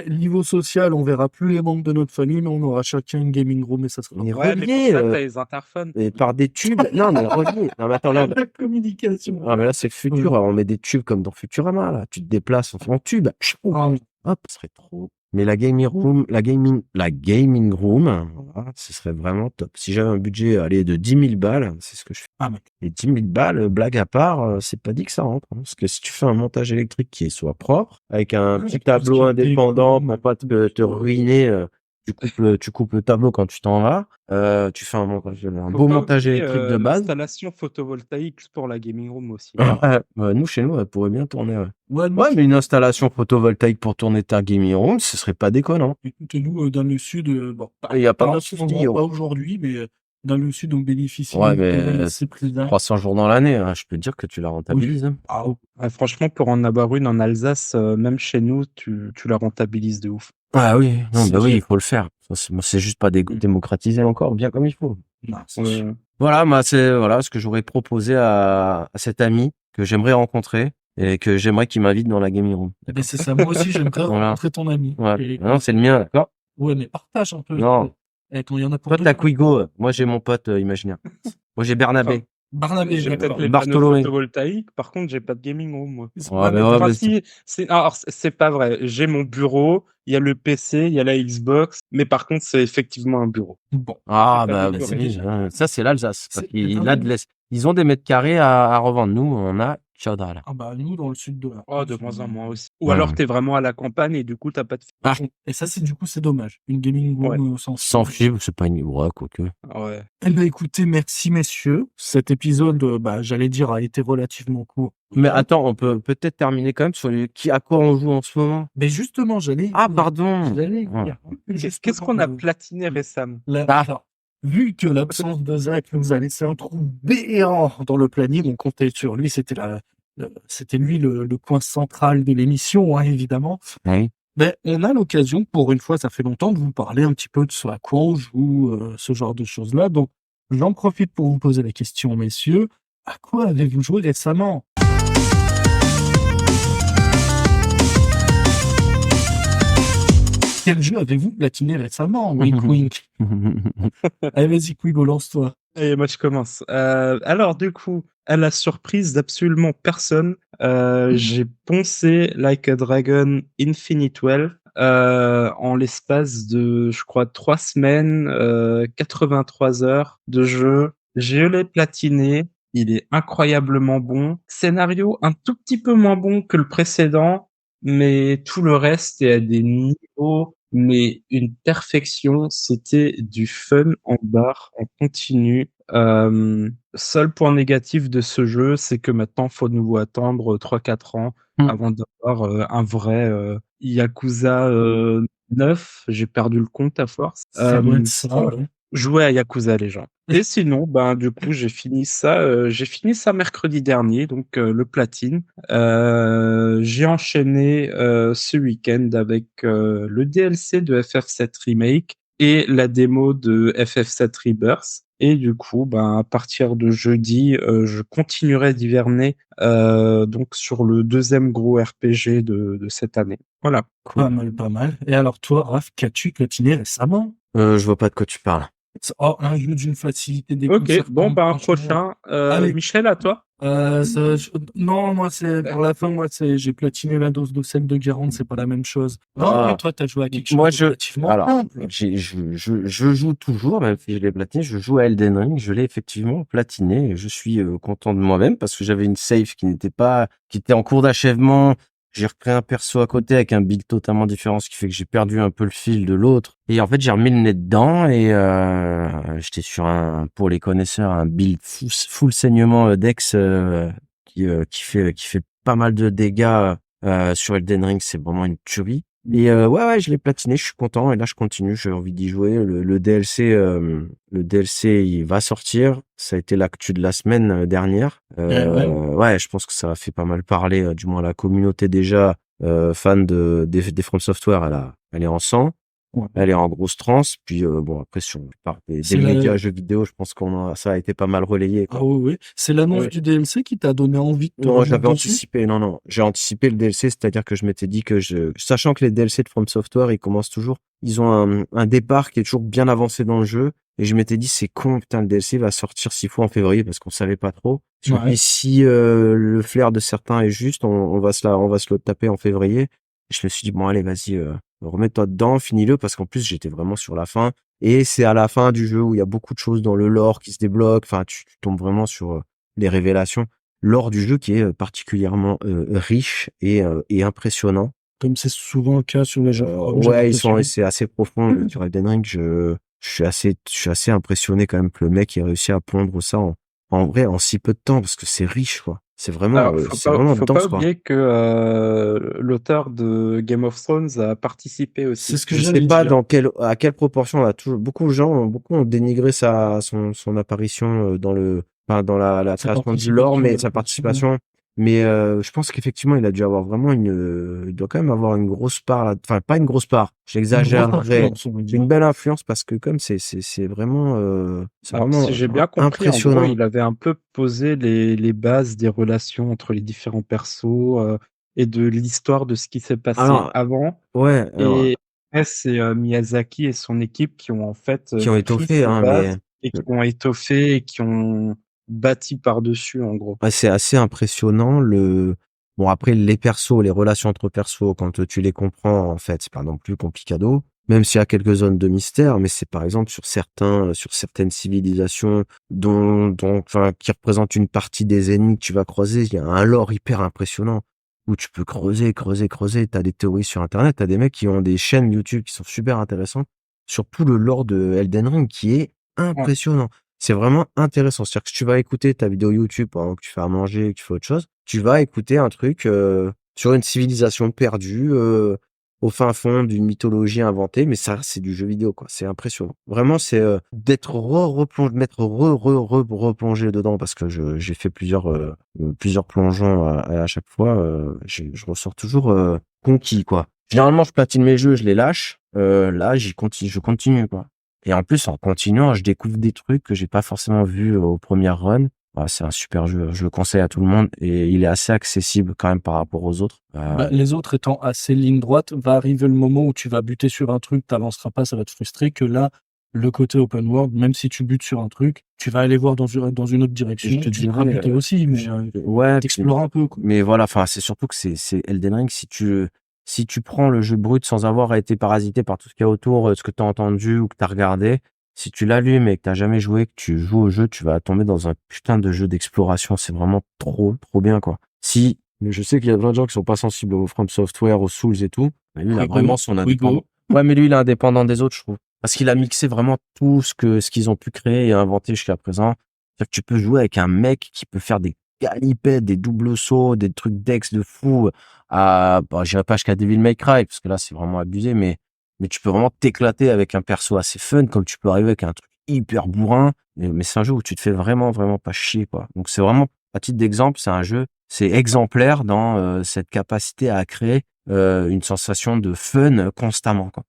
Niveau social, on verra plus les membres de notre famille, mais on aura chacun une gaming room et ça sera Mais Ouais, mais relié, pour ça, t'as les interphones. et par des tubes. Non, mais relié. Non, mais attends, là, la communication. ah, mais là, c'est le futur. On met des tubes comme dans Futurama, là. Tu te déplaces en tube. Ah, Hop, ce serait trop. Mais la gaming room, la gaming room, voilà, ce serait vraiment top. Si j'avais un budget, allez, de 10 000 balles, c'est ce que je fais. Ah, mec. Et 10 000 balles, blague à part, c'est pas dit que ça rentre. Hein. Parce que si tu fais un montage électrique qui soit propre, avec un petit tableau indépendant pour pas te ruiner, tu coupes le tableau quand tu t'en vas, tu fais un beau montage électrique de base. L'installation photovoltaïque pour la gaming room aussi. Nous, chez nous, elle pourrait bien tourner. Ouais, Ouais, mais une installation photovoltaïque pour tourner ta gaming room, ce serait pas déconnant. écoutez, nous, dans le sud, bon, Il y a pas en de ce souci, moment, oh. pas aujourd'hui, mais dans le sud, on bénéficie Ouais, d'une mais période assez présente. 300 jours dans l'année, hein, je peux te dire que tu la rentabilises. Hein. Ah, Ouais, franchement, pour en avoir une en Alsace, même chez nous, tu la rentabilises de ouf. Ah oui, non, C'est bah oui, vrai. il faut le faire. C'est juste pas démocratiser encore bien comme il faut. non, c'est sûr. Voilà, moi, c'est voilà ce que j'aurais proposé à cet ami que j'aimerais rencontrer et que j'aimerais qu'il m'invite dans la gaming room. Mais c'est ça, moi aussi, j'aimerais Voilà. rencontrer ton ami. Ouais. Et- Non, c'est le mien, d'accord? ouais, mais partage un peu. Non. Et quand il y en a pour Toi, deux, t'as Quigo. Moi, j'ai mon pote imaginaire. Moi, j'ai Bernabé. Barnabé, J'ai d'accord. peut-être les Bartholomé. panneaux photovoltaïques, par contre, j'ai pas de gaming room, moi. Ouais, mais Enfin, ouais, si, alors, c'est pas vrai. J'ai mon bureau, il y a le PC, il y a la Xbox, mais par contre, c'est effectivement un bureau. Bon. Ah, J'ai pas bah, décoré. oui, ça, c'est l'Alsace. Parce C'est- qu'il a ils ont des mètres carrés à revendre. Nous, on a que dalle. Ah bah, nous, dans le sud de la Oh, de moins en moins aussi. Ou Ouais. alors, t'es vraiment à la campagne et du coup, t'as pas de Ah, Et ça, du coup, c'est dommage. Une gaming room sans fibre, c'est pas une, ouais, quoique. Ouais. Eh ben, écoutez, merci, messieurs. Cet épisode, j'allais dire, a été relativement court. Mais attends, on peut peut-être terminer quand même sur à quoi on joue en ce moment. Mais justement, Ah, pardon. J'allais Ouais. dire. Qu'est-ce qu'on a platiné récemment? Alors, vu que l'absence de Zach nous a laissé un trou béant dans le planning, on comptait sur lui. C'était lui le point central de l'émission, hein, évidemment. Oui. Mais on a l'occasion, pour une fois, ça fait longtemps, de vous parler un petit peu de ce à quoi on joue, ce genre de choses-là. Donc, j'en profite pour vous poser la question, messieurs. À quoi avez-vous joué récemment? Quel jeu avez-vous platiné récemment? Wink wink. Allez, vas-y, Quigo, lance-toi. Et moi, je commence. Alors, du coup, à la surprise d'absolument personne, j'ai poncé Like a Dragon Infinite Well en l'espace de, je crois, 3 semaines, 83 heures de jeu. Je l'ai platiné. Il est incroyablement bon. Scénario un tout petit peu moins bon que le précédent, mais tout le reste est à des niveaux, mais une perfection. C'était du fun en barre, en continu. Seul point négatif de ce jeu, c'est que maintenant, faut nous attendre 3-4 ans avant d'avoir un vrai Yakuza 9. J'ai perdu le compte à force. Ça doit être ça, ouais. Jouer à Yakuza, les gens. Et sinon, du coup, j'ai fini ça mercredi dernier, donc le platine. J'ai enchaîné ce week-end avec le DLC de FF7 Remake et la démo de FF7 Rebirth. Et du coup, à partir de jeudi, je continuerai d'hiverner donc sur le deuxième gros RPG de cette année. Voilà. Pas mal, pas mal. Et alors toi, Raph, qu'as-tu platiné récemment? Je vois pas de quoi tu parles. Oh, un jeu d'une facilité Ok, déconcertante. un prochain. Allez. Michel, à toi? Non, moi, pour la fin, j'ai platiné la dose de sel de Guérande, c'est pas la même chose. Non, Ah. mais toi, t'as joué à quelque chose Moi, de relativement alors, simple. je joue toujours, même si je l'ai platiné, je joue à Elden Ring, je l'ai effectivement platiné, et je suis content de moi-même parce que j'avais une save qui était en cours d'achèvement, j'ai recréé un perso à côté avec un build totalement différent, ce qui fait que j'ai perdu un peu le fil de l'autre. Et en fait, j'ai remis le nez dedans et j'étais sur pour les connaisseurs, un build full saignement Dex qui fait pas mal de dégâts sur Elden Ring. C'est vraiment une tuerie. Et ouais, je l'ai platiné, je suis content. Et là, je continue, j'ai envie d'y jouer. Le DLC, il va sortir. Ça a été l'actu de la semaine dernière. Ouais, je pense que ça a fait pas mal parler, du moins la communauté déjà fan des From Software. Elle est en sang. Ouais. Elle est en grosse transe. Puis bon, après sur des médias jeux vidéo, je pense ça a été pas mal relayé, quoi. Ah oui. C'est l'annonce Oui. du DLC qui t'a donné envie de te Non, remettre j'avais dessus? anticipé. Non, j'ai anticipé le DLC, c'est-à-dire que je m'étais dit que sachant que les DLC de From Software, ils commencent toujours, ils ont un départ qui est toujours bien avancé dans le jeu, et je m'étais dit c'est con, putain, le DLC va sortir 6 fois en février parce qu'on savait pas trop. Ouais. Et si le flair de certains est juste, on va se le taper en février. Et je me suis dit bon allez, vas-y, remets-toi dedans, finis-le, parce qu'en plus j'étais vraiment sur la fin, et c'est à la fin du jeu où il y a beaucoup de choses dans le lore qui se débloquent. Enfin, tu tombes vraiment sur les révélations. Lors du jeu qui est particulièrement riche et impressionnant. Comme c'est souvent le cas sur les jeux. Ouais, c'est assez profond. Sur Elden Ring, je suis assez impressionné quand même que le mec ait réussi à pondre ça en vrai en si peu de temps, parce que c'est riche, quoi. C'est vraiment, Alors, faut pas dense, quoi. oublier que l'auteur de Game of Thrones a participé aussi. C'est ce que Je j'allais sais pas dire. à quelle proportion on a toujours, beaucoup ont dénigré son apparition dans dans la Sa création du lore, mais sa participation, participation. Mais je pense qu'effectivement, il a dû avoir vraiment il doit quand même avoir une grosse part là, enfin pas une grosse part, j'exagérerais, une belle influence, parce que comme c'est vraiment Alors, si j'ai bien compris, en gros, impressionnant. il avait un peu posé les bases des relations entre les différents persos et de l'histoire de ce qui s'est passé Alors avant. ouais, alors, Et après, c'est Miyazaki et son équipe qui ont en fait qui ont pris étoffé, ces hein, bases mais et qui ont étoffé et qui ont bâti par-dessus, en gros. ouais, c'est assez impressionnant. Bon, après, les persos, les relations entre persos, quand tu les comprends, en fait, c'est pas non plus complicado. Même s'il y a quelques zones de mystère, mais c'est par exemple sur certaines civilisations enfin, qui représentent une partie des ennemis que tu vas croiser, il y a un lore hyper impressionnant où tu peux creuser. T'as des théories sur Internet, t'as des mecs qui ont des chaînes YouTube qui sont super intéressantes sur tout le lore de Elden Ring, qui est Ouais. impressionnant. C'est vraiment intéressant. C'est-à-dire que si tu vas écouter ta vidéo YouTube pendant que tu fais à manger, que tu fais autre chose, tu vas écouter un truc sur une civilisation perdue au fin fond d'une mythologie inventée, mais ça, c'est du jeu vidéo, quoi. C'est impressionnant. Vraiment, c'est d'être replongé dedans, parce que j'ai fait plusieurs plongeons à chaque fois. Je ressors toujours conquis, quoi. Généralement, je platine mes jeux, je les lâche. Là, je continue, quoi. Et en plus, en continuant, je découvre des trucs que j'ai pas forcément vus au premier run. Ah, c'est un super jeu. Je le conseille à tout le monde, et il est assez accessible quand même par rapport aux autres. Les autres étant assez ligne droite, va arriver le moment où tu vas buter sur un truc, t'avanceras pas, ça va te frustrer, que là, le côté open world, même si tu butes sur un truc, tu vas aller voir dans une autre direction. Je te tu devras dirais, buter aussi, mais ouais, t'explores un peu, quoi. mais voilà, enfin, c'est surtout que c'est Elden Ring. Si tu prends le jeu brut sans avoir été parasité par tout ce qu'il y a autour, ce que tu as entendu ou que tu as regardé, si tu l'allumes et que t'as jamais joué, que tu joues au jeu, tu vas tomber dans un putain de jeu d'exploration. C'est vraiment trop bien, quoi. Mais je sais qu'il y a plein de gens qui sont pas sensibles au From Software, aux Souls et tout. Mais lui, il a vraiment son indépendant. Ouais, mais lui, il est indépendant des autres, je trouve. Parce qu'il a mixé vraiment tout ce qu'ils ont pu créer et inventer jusqu'à présent. C'est-à-dire que tu peux jouer avec un mec qui peut faire des galipettes, des doubles sauts, des trucs d'ex de fou, j'irai pas jusqu'à Devil May Cry, parce que là, c'est vraiment abusé, mais tu peux vraiment t'éclater avec un perso assez fun, comme tu peux arriver avec un truc hyper bourrin. Mais c'est un jeu où tu te fais vraiment pas chier, quoi. Donc c'est vraiment, à titre d'exemple, c'est exemplaire dans cette capacité à créer une sensation de fun constamment, quoi.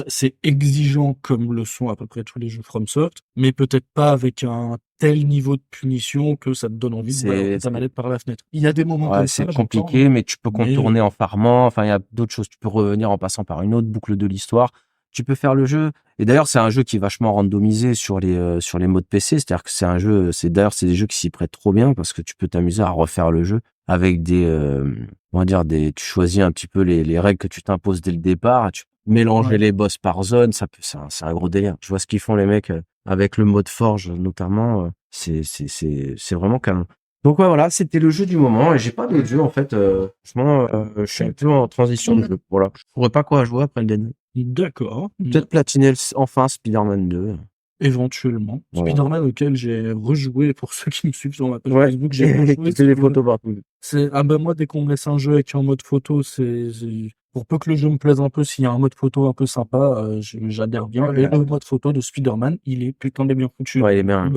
C'est exigeant comme le sont à peu près tous les jeux FromSoft, mais peut-être pas avec un tel niveau de punition que ça te donne envie de balancer ta manette par la fenêtre. Il y a des moments comme ça. C'est compliqué, mais tu peux contourner en farmant. Enfin, il y a d'autres choses. Tu peux revenir en passant par une autre boucle de l'histoire. Tu peux faire le jeu. Et d'ailleurs, c'est un jeu qui est vachement randomisé sur les modes PC. C'est-à-dire que c'est des jeux qui s'y prêtent trop bien, parce que tu peux t'amuser à refaire le jeu avec tu choisis un petit peu les règles que tu t'imposes dès le départ. Tu mélanger les boss par zone, c'est un gros délire. Je vois ce qu'ils font les mecs avec le mode forge notamment. C'est vraiment Donc ouais, voilà, c'était le jeu du moment et j'ai pas d'autres jeux en fait. Franchement, je suis un peu en transition de jeu. Voilà, je pourrais pas quoi jouer après le dernier. D'accord. Peut-être platiner enfin Spider-Man 2. Éventuellement. Voilà. Spider-Man auquel j'ai rejoué pour ceux qui me suivent sur ma page Ouais. Facebook, j'ai rejoué. Tu fais des photos partout. Moi, dès qu'on me laisse un jeu avec un mode photo, pour peu que le jeu me plaise un peu, s'il y a un mode photo un peu sympa, j'adhère bien. Et le mode photo de Spider-Man, il est putain de bien foutu. Ouais, il est bien.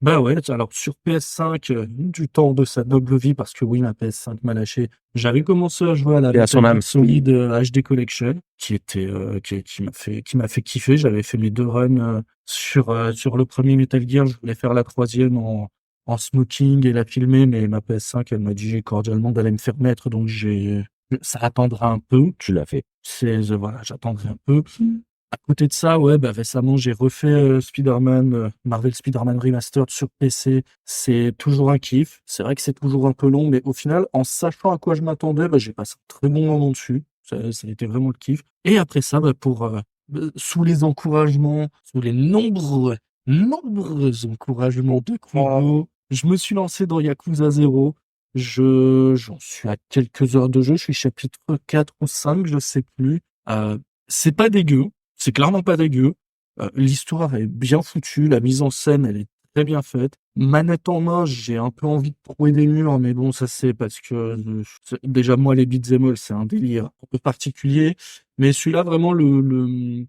Bah ouais, alors sur PS5, du temps de sa noble vie, parce que oui, ma PS5 m'a lâché. J'avais commencé à jouer à la Et à son Metal âme. Gear Solid HD Collection, qui m'a fait kiffer. J'avais fait mes 2 runs sur le premier Metal Gear. Je voulais faire la 3e en smoking et la filmer, mais ma PS5, elle m'a dit cordialement d'aller me faire mettre, donc ça attendra un peu. Tu l'as fait. Voilà, j'attendrai un peu. À côté de ça, ouais, récemment, j'ai refait Marvel Spider-Man Remastered sur PC. C'est toujours un kiff. C'est vrai que c'est toujours un peu long, mais au final, en sachant à quoi je m'attendais, j'ai passé un très bon moment dessus. Ça a été vraiment le kiff. Et après ça, sous les encouragements, sous les nombreux encouragements de Kubo, je me suis lancé dans Yakuza 0. J'en suis à quelques heures de jeu. Je suis chapitre 4 ou 5, je sais plus. C'est pas dégueu. C'est clairement pas dégueu. L'histoire est bien foutue, la mise en scène, elle est très bien faite. Manette en main, j'ai un peu envie de trouver des murs, mais bon, ça c'est parce que déjà moi les beat'em all, c'est un délire un peu particulier. Mais celui-là, vraiment, les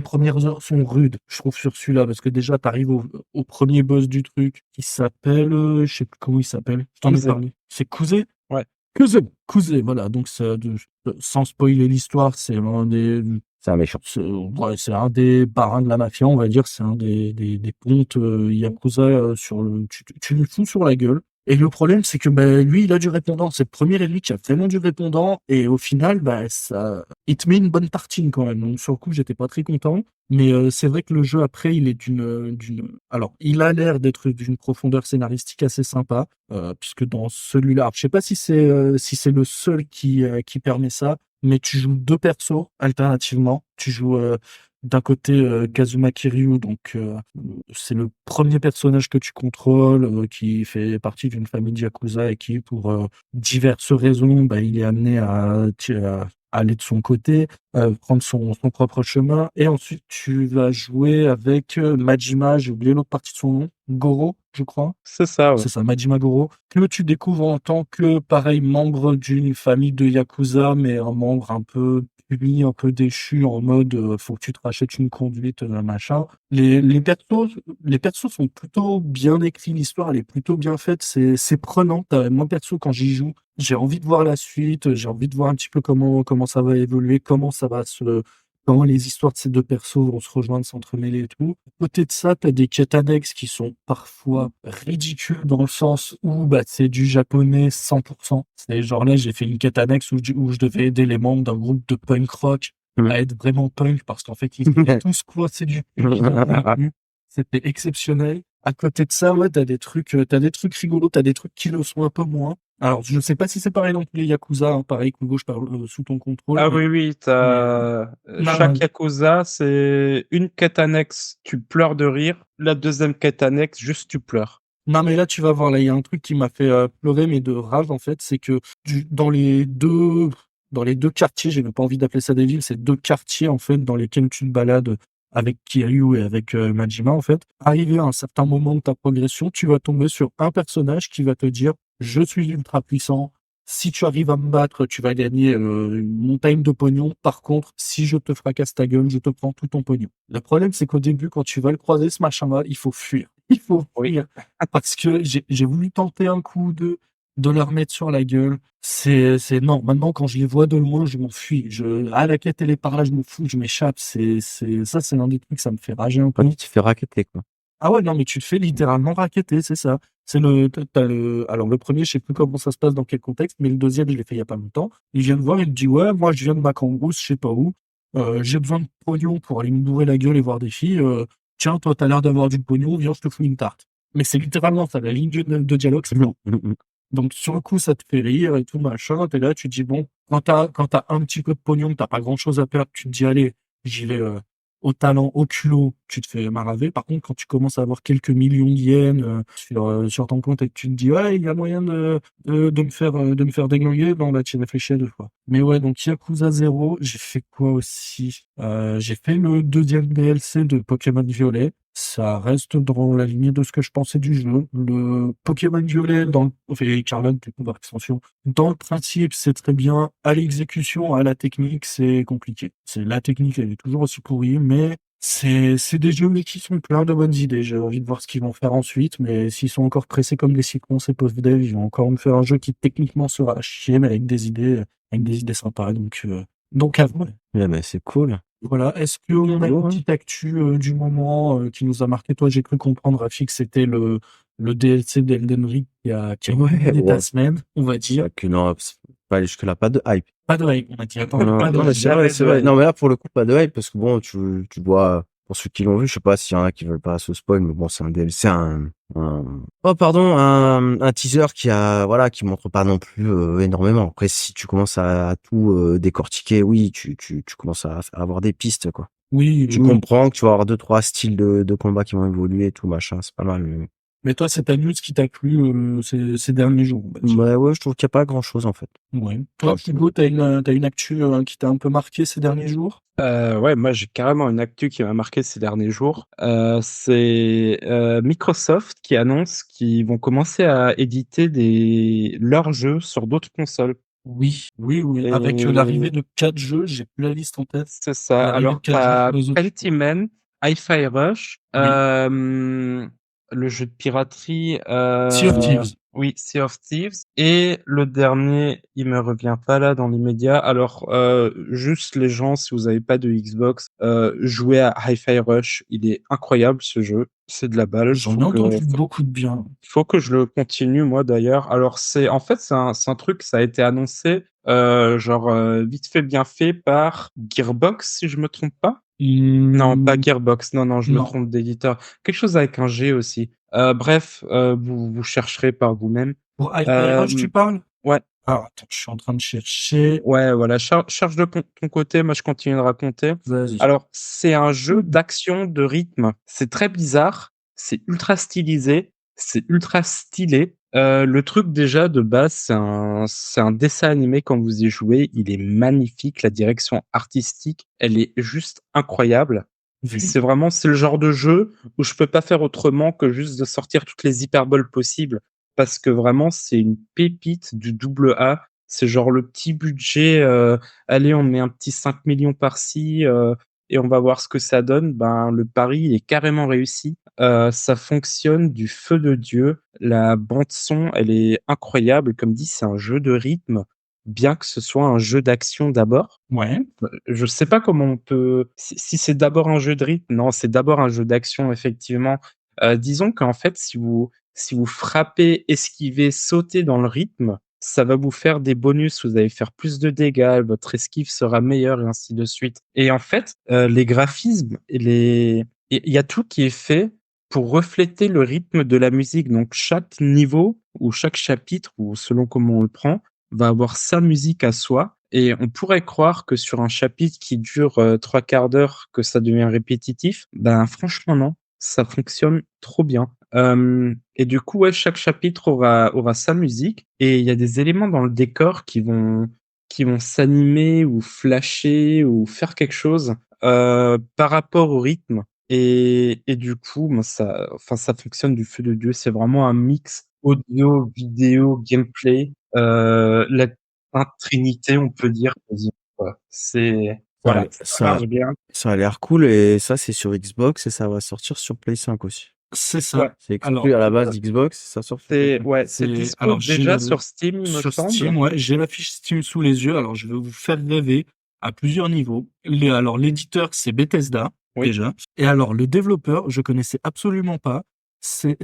premières heures sont rudes, je trouve, sur celui-là, parce que déjà t'arrives au premier boss du truc, qui s'appelle, je sais plus comment il s'appelle. Je t'en ai Kuze. parlé. C'est Kuze? Ouais. Kuze, voilà. Donc sans spoiler l'histoire, c'est un des C'est un méchant. c'est un des parrains de la mafia, on va dire. C'est un des pontes Yakuza tu lui fous sur la gueule. Et le problème, c'est que lui, il a du répondant. C'est le premier ennemi qui a vraiment du répondant. Et au final, il te met une bonne tartine quand même. Donc sur le coup, j'étais pas très content. Mais c'est vrai que le jeu après, il est alors il a l'air d'être d'une profondeur scénaristique assez sympa, puisque dans celui-là, alors, je sais pas si c'est le seul qui permet ça, mais tu joues 2 persos alternativement. Tu joues d'un côté Kazuma Kiryu, donc c'est le premier personnage que tu contrôles, qui fait partie d'une famille de Yakuza et qui, pour diverses raisons, il est amené à aller de son côté, prendre son propre chemin. Et ensuite, tu vas jouer avec Majima, j'ai oublié l'autre partie de son nom, Goro, je crois. C'est ça, ouais. C'est ça, Majima Goro, que tu découvres en tant que, pareil, membre d'une famille de Yakuza, mais un membre un peu puni, un peu déchu, en mode faut que tu te rachètes une conduite, machin. Les persos sont plutôt bien écrits, l'histoire elle est plutôt bien faite, c'est prenant. Moi perso, quand j'y joue, j'ai envie de voir la suite, j'ai envie de voir un petit peu comment ça va évoluer, comment les histoires de ces 2 persos vont se rejoindre, s'entremêler et tout. À côté de ça, t'as des quêtes annexes qui sont parfois ridicules dans le sens où c'est du japonais 100%. C'est genre là, j'ai fait une quête annexe où je devais aider les membres d'un groupe de punk rock à être vraiment punk parce qu'en fait, ils étaient tous coincés du cul. C'était exceptionnel. À côté de ça, ouais, t'as des trucs rigolos, t'as des trucs qui le sont un peu moins. Alors, je ne sais pas si c'est pareil dans tous les Yakuza, hein, pareil, Kugo, je parle sous ton contrôle. Ah oui, chaque Yakuza, c'est une quête annexe, tu pleures de rire. La deuxième quête annexe, juste tu pleures. Non, mais là, tu vas voir, là, il y a un truc qui m'a fait pleurer, mais de rage, en fait, c'est que dans les deux quartiers, j'ai même pas envie d'appeler ça des villes, c'est 2 quartiers, en fait, dans lesquels tu te balades avec Kiryu et avec Majima, en fait. Arrivé à un certain moment de ta progression, tu vas tomber sur un personnage qui va te dire « Je suis ultra puissant. Si tu arrives à me battre, tu vas gagner une montagne de pognon. Par contre, si je te fracasse ta gueule, je te prends tout ton pognon. » Le problème, c'est qu'au début, quand tu vas le croiser, ce machin-là, il faut fuir. Il faut fuir. Parce que j'ai voulu tenter un coup de leur mettre sur la gueule. Non, maintenant, quand je les vois de loin, je m'enfuis. La quête, elle est par là, je me fous, je m'échappe. Ça, c'est l'un des trucs, ça me fait rager un peu. Tu te fais racketter, quoi. Ah ouais, non, mais tu te fais littéralement racketter, c'est ça. Alors le premier, je sais plus comment ça se passe, dans quel contexte, mais le deuxième, je l'ai fait il y a pas longtemps. Il vient de voir, il me dit, ouais, moi, je viens de Macambrousse, je sais pas où. J'ai besoin de pognon pour aller me bourrer la gueule et voir des filles. Tiens, toi, t'as l'air d'avoir du pognon, viens, je te fous une tarte. Mais c'est littéralement ça, la ligne de dialogue, c'est non. Donc, sur le coup, ça te fait rire et tout, machin. T'es là, tu te dis, bon, quand t'as un petit peu de pognon, que t'as pas grand chose à perdre, tu te dis, allez, j'y vais au talent, au culot, tu te fais maraver. Par contre, quand tu commences à avoir quelques millions d'yens sur ton compte et que tu te dis ouais, il y a moyen de me faire déglinguer, ben là tu réfléchis à 2 fois. Mais ouais, donc Yakuza 0, j'ai fait quoi aussi? J'ai fait le deuxième DLC de Pokémon Violet. Ça reste dans la lignée de ce que je pensais du jeu. Le Pokémon Violet et Carlone, du coup, par extension. Dans le principe, c'est très bien. À l'exécution, à la technique, c'est compliqué. La technique, elle est toujours aussi pourrie, mais c'est des jeux qui sont pleins de bonnes idées. J'ai envie de voir ce qu'ils vont faire ensuite, mais s'ils sont encore pressés comme des citrons, ces post-dev, ils vont encore me faire un jeu qui techniquement sera à chier, mais avec des idées sympas. Donc à voir. Ouais, mais c'est cool. Voilà. Est-ce qu'on a une Ouais. petite actu du moment qui nous a marqué? Toi, j'ai cru comprendre, Rafik, que c'était le DLC d'Elden Ring qui a Ouais, dominé ta ouais. semaine, on va dire. Que non, c'est pas aller jusque-là, pas de hype. Pas de hype, on a dit. Attends, Non, pas de non, mais hype. c'est vrai, Jamais c'est de vrai. hype. Non, mais là, pour le coup, pas de hype, parce que bon, tu vois, pour ceux qui l'ont vu, je sais pas s'il y en a qui veulent pas se spoil, mais bon, c'est un DLC, oh, pardon, un teaser qui montre pas non plus, énormément. Après, si tu commences à tout, décortiquer, oui, tu commences à avoir des pistes, quoi. Oui, Tu oui. comprends que tu vas avoir 2-3 styles de combat qui vont évoluer et tout, machin, c'est pas mal, mais... Mais toi, c'est ta news qui t'a plu ces derniers jours, on va dire. Bah ouais, je trouve qu'il y a pas grand-chose, en fait. Ouais. Toi, Hugo, t'as une actu qui t'a un peu marqué ces derniers jours? Ouais, moi j'ai carrément une actu qui m'a marqué ces derniers jours. C'est Microsoft qui annonce qu'ils vont commencer à éditer leurs jeux sur d'autres consoles. Oui, oui, oui. Et Avec l'arrivée de 4 jeux, j'ai plus la liste en tête. c'est ça. L'arrivée de Alors 4 jeux sur t'as les autres. Pentiment, Hi-Fi Rush, Oui. le jeu de piraterie, Sea of Thieves. oui, Sea of Thieves, et le dernier, il me revient pas là dans l'immédiat. Alors juste les gens, si vous avez pas de Xbox, jouez à Hi-Fi Rush, il est incroyable ce jeu, c'est de la balle. J'en ai entendu beaucoup de bien. Faut que je le continue moi d'ailleurs. Alors c'est un truc, ça a été annoncé vite fait bien fait par Gearbox si je me trompe pas. Non, pas Gearbox. Non, je me Non. trompe d'éditeur. Quelque chose avec un G aussi. Bref, vous chercherez par vous-même. Pour Hi-Fi Rush, tu parles? Ouais, Alors, attends, je suis en train de chercher. ouais, voilà. Cherche de ton côté. Moi, je continue de raconter. Vas-y. Alors, c'est un jeu d'action de rythme. C'est très bizarre. C'est ultra stylisé. C'est ultra stylé. Le truc déjà de base, c'est un dessin animé quand vous y jouez. Il est magnifique. La direction artistique, elle est juste incroyable. C'est le genre de jeu où je peux pas faire autrement que juste de sortir toutes les hyperboles possibles parce que vraiment c'est une pépite du double A. C'est genre le petit budget, allez on met un petit 5 millions par-ci et on va voir ce que ça donne. Ben le pari est carrément réussi. Ça fonctionne du feu de Dieu. La bande son, elle est incroyable. Comme dit, c'est un jeu de rythme, bien que ce soit un jeu d'action d'abord. Ouais. Je sais pas comment on peut. Si c'est d'abord un jeu de rythme, non, c'est d'abord un jeu d'action, effectivement. Disons qu'en fait, si vous frappez, esquivez, sautez dans le rythme, ça va vous faire des bonus. Vous allez faire plus de dégâts, votre esquive sera meilleure et ainsi de suite. Et en fait, les graphismes, il y a tout qui est fait pour refléter le rythme de la musique. Donc chaque niveau ou chaque chapitre, ou selon comment on le prend, va avoir sa musique à soi. Et on pourrait croire que sur un chapitre qui dure 3/4 d'heure, que ça devient répétitif. Ben franchement non, ça fonctionne trop bien. Et du coup, ouais, chaque chapitre aura sa musique et il y a des éléments dans le décor qui vont s'animer ou flasher ou faire quelque chose par rapport au rythme. Et du coup, ben, ça fonctionne du feu de Dieu. C'est vraiment un mix audio, vidéo, gameplay. La trinité, on peut dire, quasiment, quoi. Voilà, ça marche bien. Ça a l'air cool et ça, c'est sur Xbox et ça va sortir sur Play 5 aussi. C'est ça. Ouais. C'est exclu à la base d'Xbox, ça sort sur Play 5. C'est dispo alors, j'ai déjà la- sur Steam, il me Sur semble. Steam, ouais, j'ai la fiche Steam sous les yeux. Alors, je vais vous faire rêver à plusieurs niveaux. Alors, l'éditeur, c'est Bethesda, Oui. déjà. Et alors, le développeur, je connaissais absolument pas. C'est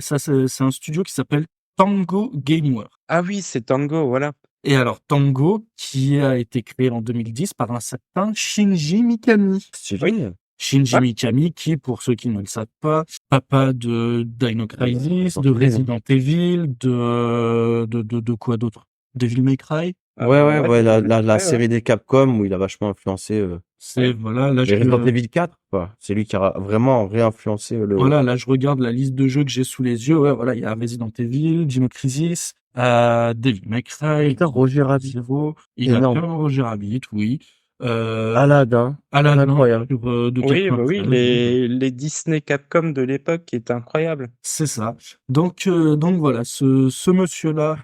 un studio qui s'appelle Tango Gameworks. Ah oui, c'est Tango, voilà. Et alors, Tango, qui a été créé en 2010 par un certain Shinji Mikami. Stylé. Shinji Ah. Mikami, qui est, pour ceux qui ne le savent pas, papa de Dino Crisis, de Resident Evil, de quoi d'autre? Devil May Cry. Ouais, la ouais. série des Capcom où il a vachement influencé C'est, voilà, là, les Resident Evil 4, quoi. C'est lui qui a vraiment réinfluencé voilà, là, je regarde la liste de jeux que j'ai sous les yeux. Ouais, voilà, il y a Resident Evil, Dino Crisis, Devil May Cry, Putain, Roger Rabbit. Zero. Il a Énorme. fait un Roger Rabbit, oui. Aladdin. Aladdin, Incroyable. de Oui, bah oui, 93. les Disney Capcom de l'époque qui étaient incroyables. C'est ça. Donc voilà, ce monsieur-là,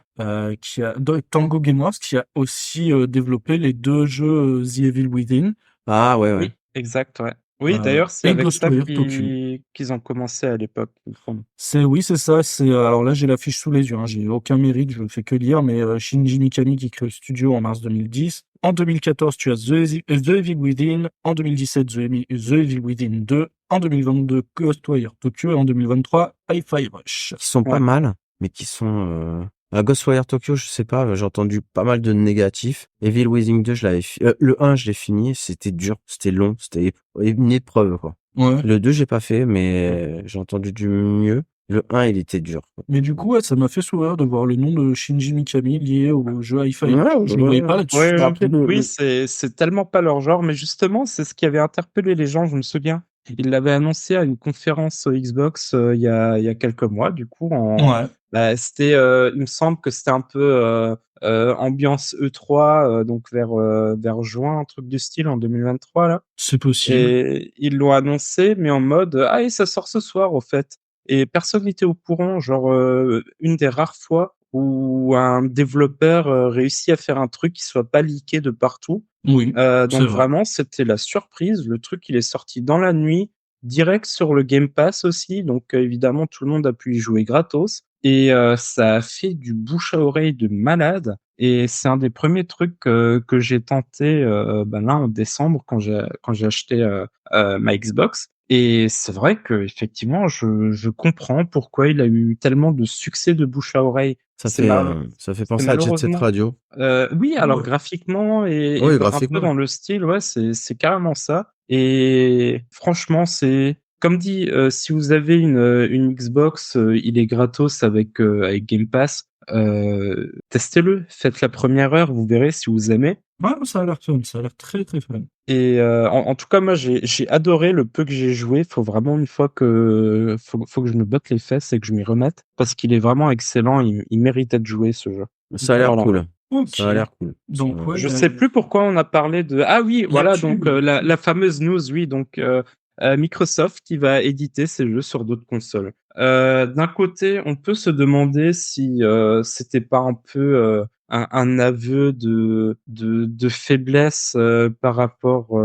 qui a, Tango Gameworks, qui a aussi développé les deux jeux The Evil Within, Ah, ouais. Oui, exact, ouais. Oui, euh, d'ailleurs, c'est et avec ça Ghostwire Tokyo. qu'ils ont commencé à l'époque, il me semble. Oui, c'est ça. Alors là, j'ai la fiche sous les yeux. Hein. J'ai aucun mérite, je ne fais que lire. Mais Shinji Mikami qui crée le studio en mars 2010. En 2014, tu as The Evil Within. En 2017, The Evil Within 2. En 2022, Ghostwire Tokyo. Et en 2023, Hi-Fi Rush. Qui sont pas Ouais. mal, mais qui sont... Ghostwire Tokyo, je sais pas, j'ai entendu pas mal de négatifs. Evil Within 2, le 1, je l'ai fini, c'était dur, c'était long, c'était une épreuve, quoi. Ouais. Le 2, j'ai pas fait, mais j'ai entendu du mieux. Le 1, il était dur, quoi. Mais du coup, ouais, ça m'a fait sourire de voir le nom de Shinji Mikami lié au jeu Hi-Fi Rush. Je le voyais pas là-dessus. Ouais, Après, oui, c'est tellement pas leur genre, mais justement, c'est ce qui avait interpellé les gens, je me souviens. Ils l'avaient annoncé à une conférence Xbox il y a quelques mois, du coup, Ouais, c'était, il me semble que c'était un peu ambiance E3, donc vers juin, un truc du style, en 2023 là. c'est possible. Et ils l'ont annoncé, mais en mode ah et ça sort ce soir au fait. Et personne n'était au courant, genre une des rares fois où un développeur réussit à faire un truc qui soit pas leaké de partout. Oui, c'est Donc vrai. vraiment, c'était la surprise. Le truc, il est sorti dans la nuit, direct sur le Game Pass aussi. Donc évidemment, tout le monde a pu y jouer gratos. Et ça a fait du bouche à oreille de malade. Et c'est un des premiers trucs que j'ai tenté là en décembre quand j'ai acheté ma Xbox. Et c'est vrai que effectivement, je comprends pourquoi il a eu tellement de succès de bouche à oreille. ça C'est fait, mal, ça fait c'est penser à Jet Set malheureusement. Radio. Oui, alors Ouais. graphiquement et Oui, un peu graphiquement. dans le style, ouais, c'est carrément ça. Et franchement, c'est comme dit, si vous avez une Xbox, il est gratos avec Game Pass. Testez-le, faites la première heure, vous verrez si vous aimez. Ouais, ça a l'air fun. Ça a l'air très, très fun. Et en tout cas, moi, j'ai adoré le peu que j'ai joué. Faut vraiment une fois que faut que je me botte les fesses et que je m'y remette parce qu'il est vraiment excellent. Il mérite d'être joué ce jeu. Ça a l'air Voilà. cool. Ok. Ça a l'air cool. Donc, ouais, Je sais plus pourquoi on a parlé de. Ah oui, voilà, donc la fameuse news, oui, donc Microsoft qui va éditer ses jeux sur d'autres consoles. D'un côté, on peut se demander si c'était pas un peu un aveu de faiblesse par rapport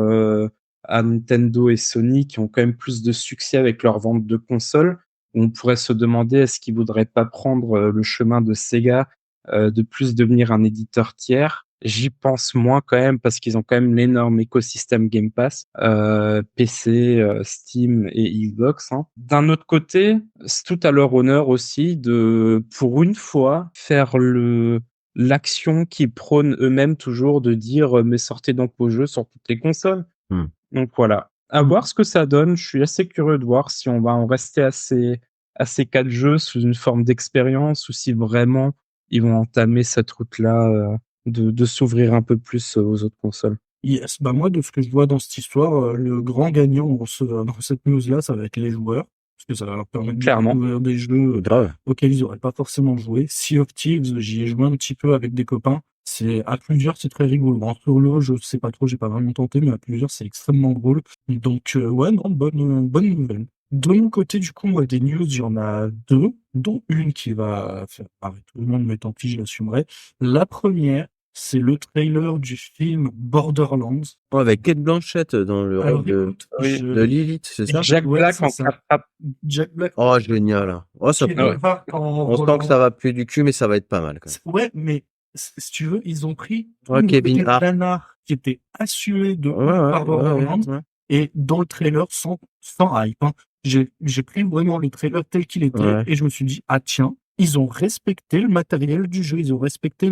à Nintendo et Sony qui ont quand même plus de succès avec leur vente de consoles. On pourrait se demander est-ce qu'ils voudraient pas prendre le chemin de Sega de plus devenir un éditeur tiers. J'y pense moins quand même parce qu'ils ont quand même l'énorme écosystème Game Pass, PC, Steam et Xbox. Hein. D'un autre côté, c'est tout à leur honneur aussi de, pour une fois, faire l'action qu'ils prônent eux-mêmes toujours de dire mais sortez donc vos jeux sur toutes les consoles. Donc voilà, à voir ce que ça donne. Je suis assez curieux de voir si on va en rester à ces 4 jeux sous une forme d'expérience ou si vraiment ils vont entamer cette route-là de s'ouvrir un peu plus aux autres consoles. Yes, bah moi, de ce que je vois dans cette histoire, le grand gagnant dans cette news-là, ça va être les joueurs, parce que ça va leur permettre de Clairement. découvrir des jeux Grave. auxquels ils n'auraient pas forcément joué. Sea of Thieves, j'y ai joué un petit peu avec des copains. À plusieurs, c'est très rigolo. En solo, je sais pas trop, j'ai pas vraiment tenté, mais à plusieurs, c'est extrêmement drôle. Donc, ouais, non, bonne nouvelle. De mon côté, du coup, moi, des news, il y en a deux, dont une qui va faire parler tout le monde, mais tant pis, je l'assumerai. La première, c'est le trailer du film Borderlands. Oh, avec Kate Blanchett dans le Alors, rôle de écoute, Oui. Lilith, c'est ça? Jack Ouais, Black c'est en ça. clap. Jack Black. Oh, génial. Oh, ça qui peut. va en On sent Roland. que ça va plus du cul, mais ça va être pas mal, quand même. Ouais, mais si tu veux, ils ont pris tout Ouais, le Kevin côté Hart. nanar qui était assumé de ouf par Ouais. Borderlands et dans le trailer sans hype. Hein. J'ai pris vraiment le trailer tel qu'il était Ouais. et je me suis dit, ah tiens, ils ont respecté le matériel du jeu, ils ont respecté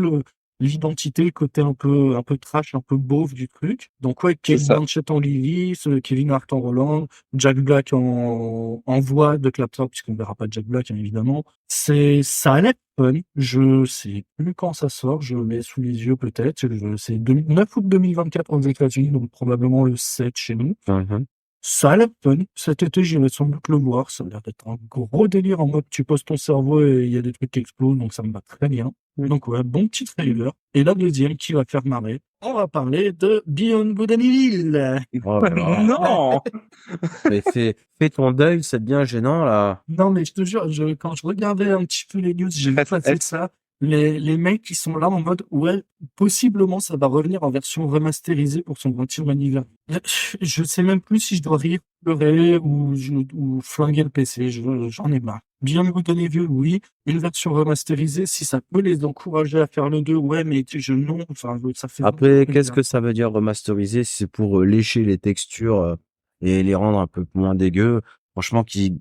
l'identité, le côté un peu trash, un peu beauf du truc. Donc ouais, C'est Kate ça. Blanchett en Lily, Kevin Hart en Roland, Jack Black en voix de Clapton, puisqu'on verra pas Jack Black, hein, évidemment. Ça a l'air fun. Je sais plus quand ça sort, je l'ai sous les yeux peut-être. C'est 9 août 2024 aux États-Unis, donc probablement le 7 chez nous. Mhm. Ça a l'air fun. Cet été, j'irai sans doute le voir. Ça a l'air d'être un gros délire en mode tu poses ton cerveau et il y a des trucs qui explosent, donc ça me va très bien. Mm. Donc ouais, bon petit trailer. Et la deuxième qui va faire marrer, on va parler de Beyond Good and Evil. Oh là là. Non! Mais fais ton deuil, c'est bien gênant, là. Non, mais je te jure, quand je regardais un petit peu les news, j'ai vu Est-ce- passer est-ce- ça. Les mecs qui sont là en mode, ouais, possiblement ça va revenir en version remasterisée pour son 20e anniversaire. Je sais même plus si je dois rire, pleurer ou flinguer le PC. J'en ai marre. Bien Good and Evil, oui. Une version remasterisée, si ça peut les encourager à faire le 2, ouais, mais non, enfin, ça fait Après, vraiment qu'est-ce plaisir. que ça veut dire remasteriser? Si c'est pour lécher les textures et les rendre un peu moins dégueux, franchement, qu'ils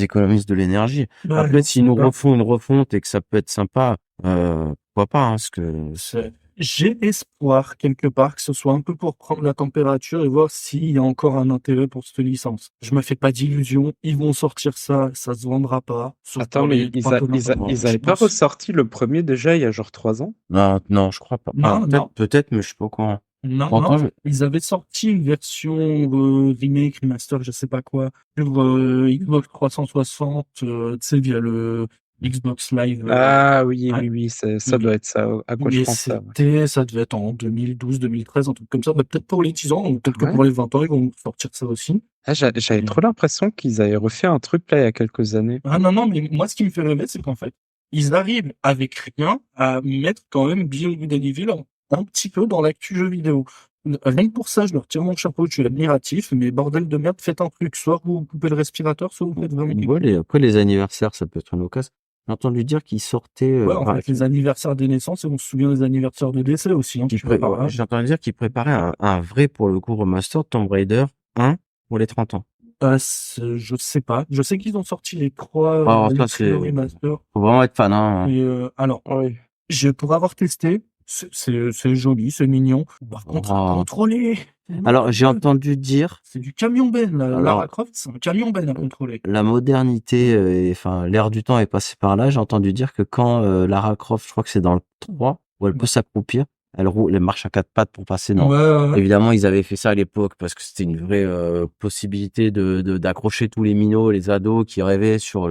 économisent de l'énergie. Ouais, Après, s'ils nous ouais. refont une refonte et que ça peut être sympa, pourquoi pas, hein, parce que J'ai espoir quelque part que ce soit un peu pour prendre la température et voir s'il y a encore un intérêt pour cette licence. Je me fais pas d'illusions, ils vont sortir ça se vendra pas. Sauf Attends, pour mais les trois tomes avant. ils Je avaient pas pense. ressorti le premier déjà il y a genre 3 ans? non, je crois pas. Non, non, Peut-être, mais je suis pas au courant. non. Pourtant, Ils avaient sorti une version remake, remaster, je sais pas quoi, sur Xbox 360, tu sais, via le Xbox Live. Ah oui, Ouais. oui, ça doit être ça. À quoi je Mais pense ça? Ouais. ça devait être en 2012, 2013, un truc comme ça. Bah, peut-être pour les 10 ans, ou peut-être que Ouais. pour les 20 ans, ils vont sortir ça aussi. Ah, j'avais trop l'impression qu'ils avaient refait un truc là il y a quelques années. Ah non, mais moi, ce qui me fait rêver, c'est qu'en fait, ils arrivent avec rien à mettre quand même Beyond Good and Evil un petit peu dans l'actu jeu vidéo. Rien que pour ça, je leur tire mon chapeau, je suis admiratif, mais bordel de merde, faites un truc. Soit vous coupez le respirateur, soit vous faites vraiment quelque chose. après les anniversaires, ça peut être une occasion. J'ai entendu dire qu'ils sortaient. Ouais, en fait, les anniversaires des naissances, et on se souvient des anniversaires de décès aussi, hein, tu vois, par là. J'ai entendu dire qu'ils préparaient un vrai, pour le coup, remaster de Tomb Raider 1 pour les 30 ans. Je sais pas. Je sais qu'ils ont sorti les trois Ah, ça, les c'est, trio remaster. faut vraiment être fan, hein. Et alors, Oui. pour avoir testé, c'est joli, c'est mignon. Par contre, à Oh. contrôler. Alors, j'ai entendu dire, C'est du camion Ben. Alors- Lara Croft, c'est un camion Ben à contrôler. la modernité, enfin, l'ère du temps est passée par là. J'ai entendu dire que quand Lara Croft, je crois que c'est dans le 3, où elle peut s'accroupir, elle roule, elle marche à quatre pattes pour passer dans. Ouais. Évidemment, ils avaient fait ça à l'époque parce que c'était une vraie possibilité d'accrocher tous les minots, les ados qui rêvaient sur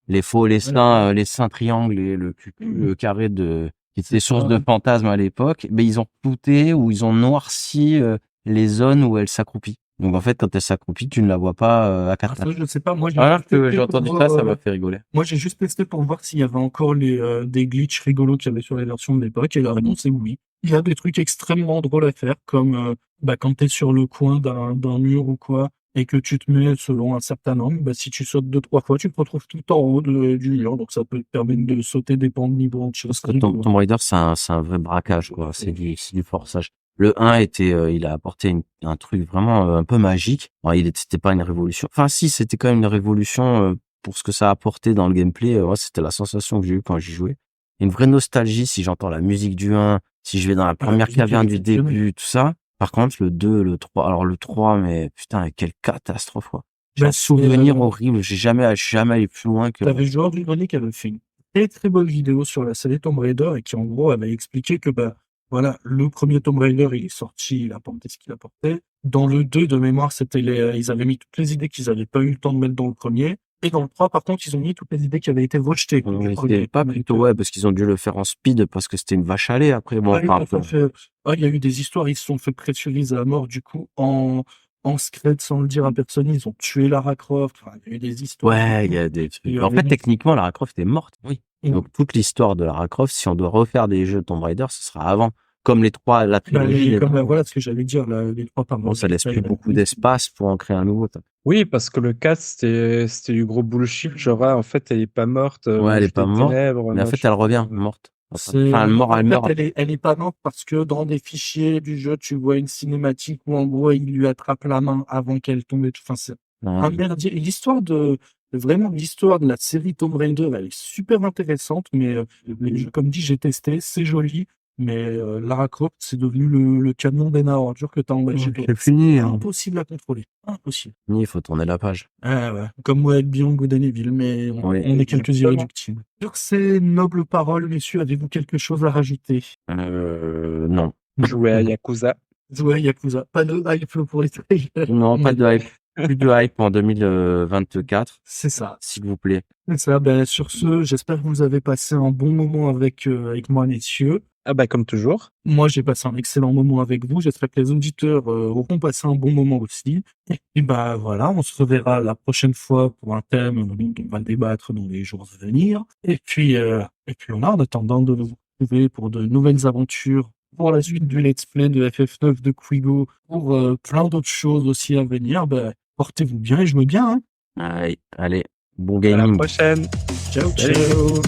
les seins triangles et le carré qui était source de fantasmes à l'époque. Mais ils ont flouté ou ils ont noirci les zones où elle s'accroupit. Donc en fait, quand elle s'accroupit, tu ne la vois pas à quatre Ça, pattes. je sais pas. Moi, Alors juste que testé j'ai entendu pour, ça m'a fait rigoler. moi, j'ai juste testé pour voir s'il y avait encore des glitches rigolos qu'il y avait sur les versions de l'époque. Et la réponse est oui. Il y a des trucs extrêmement drôles à faire, comme quand t'es sur le coin d'un mur ou quoi, et que tu te mets selon un certain angle, si tu sautes 2-3 fois, tu te retrouves tout en haut du mur. Donc ça peut te permettre de sauter des pans de niveau en Parce que Tomb Raider, c'est un vrai braquage, quoi. C'est du forçage. Le 1 il a apporté un truc vraiment un peu magique. Bon, c'était pas une révolution. Enfin, si, c'était quand même une révolution pour ce que ça a apporté dans le gameplay. Ouais, c'était la sensation que j'ai eue quand j'y jouais. Une vraie nostalgie si j'entends la musique du 1, si je vais dans la première caverne du début, tout ça. Par contre, le 2, le 3, alors le 3, mais putain, quelle catastrophe, quoi. J'ai un souvenir horrible. J'ai jamais allé plus loin que... T'avais Joueur du Grenier qui avait fait une très très bonne vidéo sur la série Tomb Raider et qui en gros avait expliqué que voilà, le premier Tomb Raider il est sorti, il a apporté ce qu'il apportait. Dans le 2 de mémoire, ils avaient mis toutes les idées qu'ils avaient pas eu le temps de mettre dans le premier. Et dans le 3, par contre, ils ont mis toutes les idées qui avaient été rejetées. C'était pas plutôt, parce qu'ils ont dû le faire en speed parce que c'était une vache à lait après. Bon, il y a eu des histoires, ils se sont fait pressuriser à mort, du coup, en secret, sans le dire à personne, ils ont tué Lara Croft. Enfin, il y a eu des histoires. Ouais, il y a des trucs. En fait, techniquement, Lara Croft est morte. Oui. Donc, toute l'histoire de Lara Croft, si on doit refaire des jeux Tomb Raider, ce sera avant. Comme les trois, la trilogie. Voilà ce que j'allais dire, les trois par Bon, ça laisse plus beaucoup d'espace pour en créer un nouveau. Oui, parce que le 4, c'était du gros bullshit. Genre, en fait, elle est pas morte. Ouais, elle est pas morte. Mais en fait, elle revient morte. Elle est pas morte parce que dans des fichiers du jeu, tu vois une cinématique où en gros, il lui attrape la main avant qu'elle tombe. Enfin, c'est un merdier. L'histoire de la série Tomb Raider, elle est super intéressante, mais comme dit, j'ai testé, c'est joli. Mais Lara Croft, c'est devenu le camion des ordures que t'as en Belgique. C'est fini, hein. Impossible à contrôler. Impossible. Il faut tourner la page. Ouais. Comme moi avec Beyond Good and Evil, mais on Oui. est quelques Exactement. irréductibles. Sur ces nobles paroles, messieurs, avez-vous quelque chose à rajouter? Non. Jouer à Yakuza. Ouais, Yakuza. Pas de hype pour les trailers. Non, pas de hype. Plus de hype en 2024, C'est ça. s'il vous plaît. C'est ça. Ben, sur ce, j'espère que vous avez passé un bon moment avec moi, messieurs. Ah bah comme toujours. Moi, j'ai passé un excellent moment avec vous. J'espère que les auditeurs auront passé un bon moment aussi. Et puis, bah, voilà, on se reverra la prochaine fois pour un thème dont on va débattre dans les jours à venir. Et puis, on a en attendant de vous retrouver pour de nouvelles aventures, pour la suite du let's play de FF9 de Quigo, pour plein d'autres choses aussi à venir. Ben, portez-vous bien et jouez bien, hein. Allez, bon À la gaming. prochaine. Ciao, Salut. ciao.